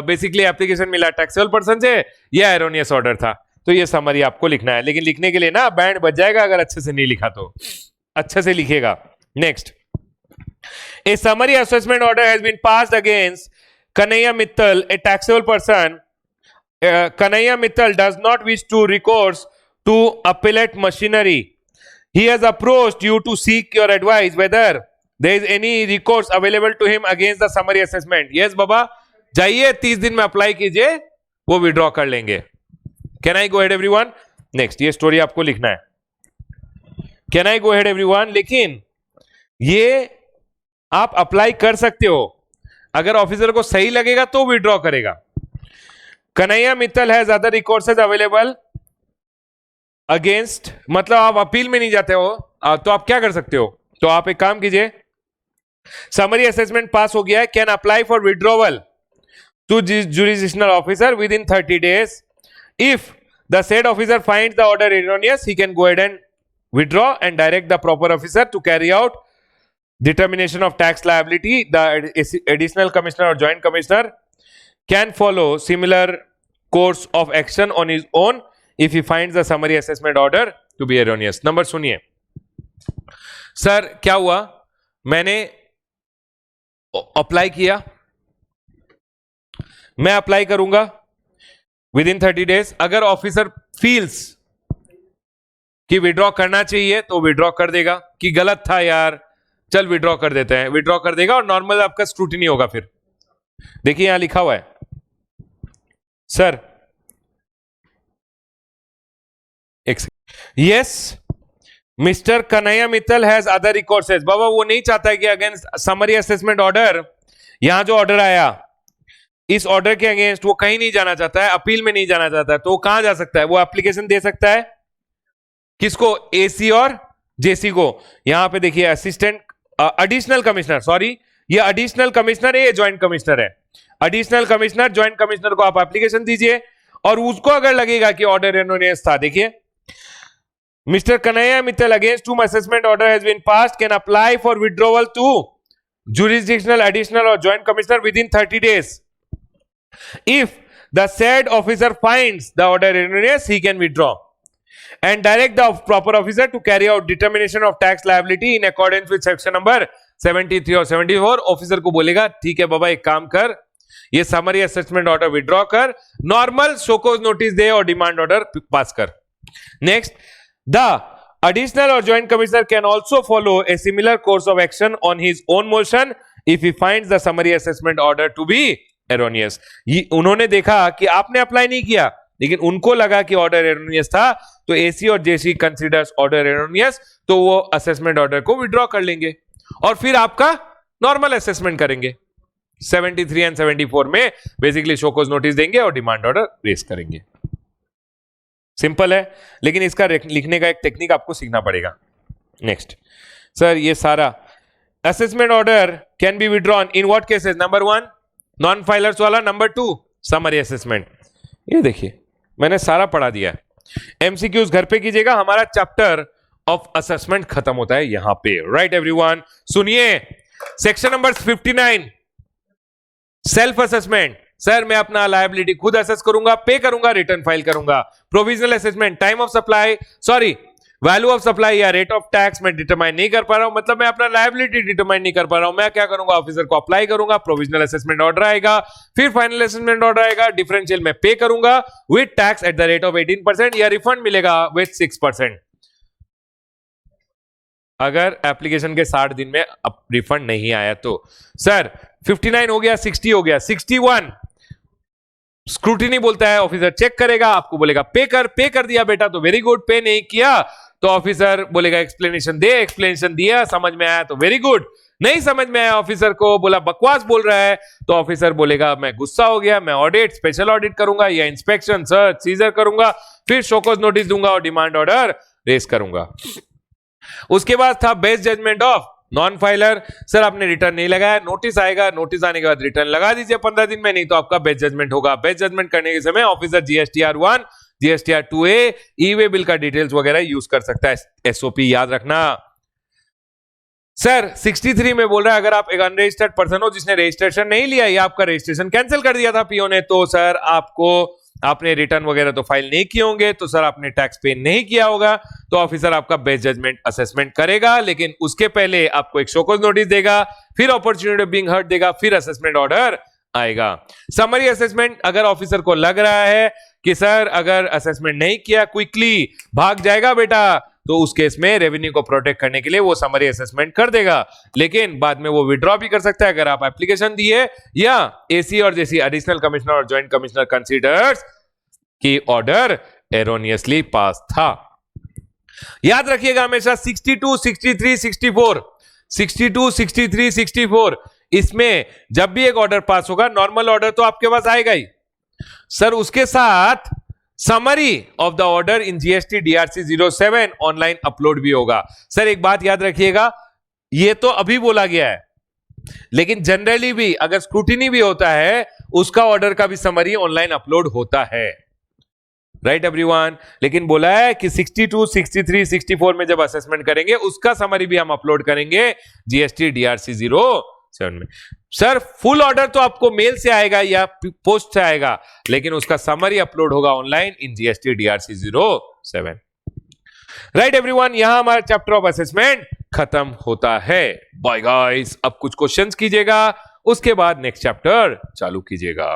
बेसिकली एप्लीकेशन मिला टैक्सेबल पर्सन से या एरोनियस ऑर्डर था। तो ये समरी आपको लिखना है, लेकिन लिखने के लिए ना बैंड बच जाएगा अगर अच्छे से नहीं लिखा तो। अच्छे से लिखिएगा। Next, a summary assessment order has been passed against Kanhaiya Mittal, a taxable person. Kanhaiya Mittal does not wish to recourse to appellate machinery. He has approached you to seek your advice whether there is any recourse available to him against the summary assessment. Yes बाबा, जाइए 30 दिन में apply कीजिए, वो withdraw कर लेंगे। Can I go ahead everyone? Next, ये story आपको लिखना है। Can I go ahead everyone? लेकिन ये आप अप्लाई कर सकते हो, अगर ऑफिसर को सही लगेगा तो विड्रॉ करेगा। Kanhaiya Mittal has other recourses available against, मतलब आप अपील में नहीं जाते हो तो आप क्या कर सकते हो? तो आप एक काम कीजिए, समरी असेसमेंट पास हो गया है, can apply for withdrawal to jurisdictional officer within 30 days. If the said officer finds the order erroneous, he can go ahead and withdraw and direct the proper officer to carry out determination of tax liability. The additional commissioner or joint commissioner can follow similar course of action on his own if he finds the summary assessment order to be erroneous. Number सुनिए sir, क्या हुआ, मैंने apply किया, मैं apply करूंगा with in 30 days. अगर officer feels कि withdraw करना चाहिए तो विड्रॉ कर देगा, कि गलत था यार चल विड्रॉ कर देते हैं, विड्रॉ कर देगा और नॉर्मल आपका स्क्रूटिनी होगा। फिर देखिए यहां लिखा हुआ है sir, yes mister Kanhaiya Mittal has other recourses. बाबा वो नहीं चाहता है कि अगेंस्ट समरी असेसमेंट ऑर्डर, यहां जो ऑर्डर आया इस ऑर्डर के अगेंस्ट वो कहीं नहीं जाना चाहता है, अपील में नहीं जाना चाहता है, तो वो कहां जा सकता है? वो एप्लीकेशन दे सकता है किसको? एसी और जेसी को। यहां पे देखिए असिस्टेंट एडिशनल कमिश्नर, सॉरी ये एडिशनल कमिश्नर है, ये ज्वाइंट कमिश्नर है। एडिशनल कमिश्नर ज्वाइंट कमिश्नर को आप एप्लीकेशन दीजिए और उसको अगर लगेगा कि ऑर्डर एरोनियस था, देखिए mister Kanhaiya Mittal against whom assessment order has been passed can apply for withdrawal to jurisdictional additional or joint commissioner within 30 days. If the said officer finds the order erroneous, he can withdraw and direct the proper officer to carry out determination of tax liability in accordance with section number 73 और 74. Officer को बोलेगा ठीक है बाबा एक काम कर, ये summary assessment order withdraw कर, नॉर्मल शोकोज नोटिस दे और डिमांड ऑर्डर पास कर। Next, the additional or joint commissioner can also follow a similar course of action on his own motion if he finds the summary assessment order to be erroneous. उन्होंने देखा कि आपने apply नहीं किया लेकिन उनको लगा कि ऑर्डर एरोनियस था, तो एसी और जेसी कंसीडर्स ऑर्डर एरोनियस, तो वो असेसमेंट ऑर्डर को विड्रॉ कर लेंगे और फिर आपका नॉर्मल असेसमेंट करेंगे। 73 एंड 74 में बेसिकली शो कॉज नोटिस देंगे और डिमांड ऑर्डर रेस करेंगे। सिंपल है, लेकिन इसका लिखने का एक टेक्निक आपको सीखना पड़ेगा। नेक्स्ट सर, ये सारा assessment order can be withdrawn in what cases? Number 1 non filers वाला, नंबर 2 समरी असेसमेंट। ये देखिए मैंने सारा पढ़ा दिया है। एमसीक्यूज घर पे कीजिएगा, हमारा चैप्टर ऑफ असेसमेंट खत्म होता है यहां पे। राइट एवरीवन, सुनिए section number 59 self assessment. Sir मैं अपना लायबिलिटी खुद असेस करूंगा, पे करूंगा, रिटर्न फाइल करूंगा। Provisional assessment, time of supply, sorry value of supply या रेट ऑफ टैक्स मैं डिटरमाइन नहीं कर पा रहा हूं, मतलब मैं अपना लायबिलिटी डिटरमाइन नहीं कर पा रहा हूं। मैं क्या करूंगा, ऑफिसर को अप्लाई करूंगा, प्रोविजनल असेसमेंट ऑर्डर आएगा, फिर फाइनल असेसमेंट ऑर्डर आएगा, डिफरेंशियल में पे करूंगा with tax at the rate of 18% या रिफंड मिलेगा विद 6%। अगर एप्लीकेशन के 60 दिन में रिफंड नहीं आया तो। सर 59 हो गया, 60 हो गया, 61 स्क्रूटिनी बोलता है, ऑफिसर चेक करेगा, आपको बोलेगा पे कर दिया बेटा तो वेरी गुड, पे नहीं किया तो ऑफिसर बोलेगा एक्सप्लेनेशन दे, एक्सप्लेनेशन दिया, समझ में आया तो वेरी गुड, नहीं समझ में आया ऑफिसर को बोला बकवास बोल रहा है तो ऑफिसर बोलेगा मैं गुस्सा हो गया, मैं ऑडिट, स्पेशल ऑडिट करूंगा या इंस्पेक्शन, सर्च, सीजर करूंगा, फिर शोकॉज नोटिस दूंगा और डिमांड ऑर्डर रेस करूंगा। उसके बाद था best judgement of non filer. Sir आपने रिटर्न नहीं लगाया, नोटिस आएगा, नोटिस आने के बाद रिटर्न लगा दीजिए 15 दिन में, नहीं तो आपका बेस्ट जजमेंट होगा। बेस्ट जजमेंट करने के समय ऑफिसर जीएसटीआर 1, जीएसटीआर 2A, ई वे बिल का डिटेल्स वगैरह यूज कर सकता है। एसओपी याद रखना। सर 63 में बोल रहा है अगर आप एक अनरजिस्टर्ड पर्सन हो जिसने रजिस्ट्रेशन नहीं लिया या आपका रजिस्ट्रेशन कैंसिल कर दिया था पीओ ने, तो सर आपने रिटर्न वगैरह तो फाइल नहीं किए होंगे, तो सर आपने टैक्स पे नहीं किया होगा, तो ऑफिसर आपका बेस्ट जजमेंट असेसमेंट करेगा, लेकिन उसके पहले आपको एक शोकॉज नोटिस देगा, फिर अपॉर्चुनिटी ऑफ बीइंग हर्ड देगा, फिर असेसमेंट ऑर्डर आएगा। समरी असेसमेंट, अगर ऑफिसर को लग रहा है कि सर अगर असेसमेंट नहीं किया क्विकली भाग जाएगा बेटा, तो उस केस में रेवेन्यू को प्रोटेक्ट करने के लिए वो समरी असेसमेंट कर देगा, लेकिन बाद में वो विड्रॉ भी कर सकता है अगर आप एप्लीकेशन दिए या एसी और जैसी एडिशनल कमिश्नर और ज्वाइंट कमिश्नर कंसीडर्स कि ऑर्डर एरोनियसली पास था। याद रखिएगा हमेशा 62, 63, 64, 62, 63, 64 इसमें जब भी एक ऑर्डर पास होगा नॉर्मल ऑर्डर तो आपके पास आएगा ही, सर उसके साथ summary of the order in GST DRC 07 online upload भी होगा। सर एक बात याद रखिएगा, ये तो अभी बोला गया है, लेकिन जनरली भी अगर स्क्रूटिनी भी होता है उसका ऑर्डर का भी समरी ऑनलाइन अपलोड होता है। राइट एवरीवन, लेकिन बोला है कि 62, 63, 64 में जब असेसमेंट करेंगे उसका समरी भी हम अपलोड करेंगे जीएसटी डीआरसी 07 में। सर फुल ऑर्डर तो आपको मेल से आएगा या पोस्ट से आएगा, लेकिन उसका समरी अपलोड होगा online in GST DRC 07। Right everyone, यहां हमारा चैप्टर ऑफ असेसमेंट खत्म होता है। बाय गाइस, अब कुछ क्वेश्चंस कीजिएगा, उसके बाद नेक्स्ट चैप्टर चालू कीजिएगा।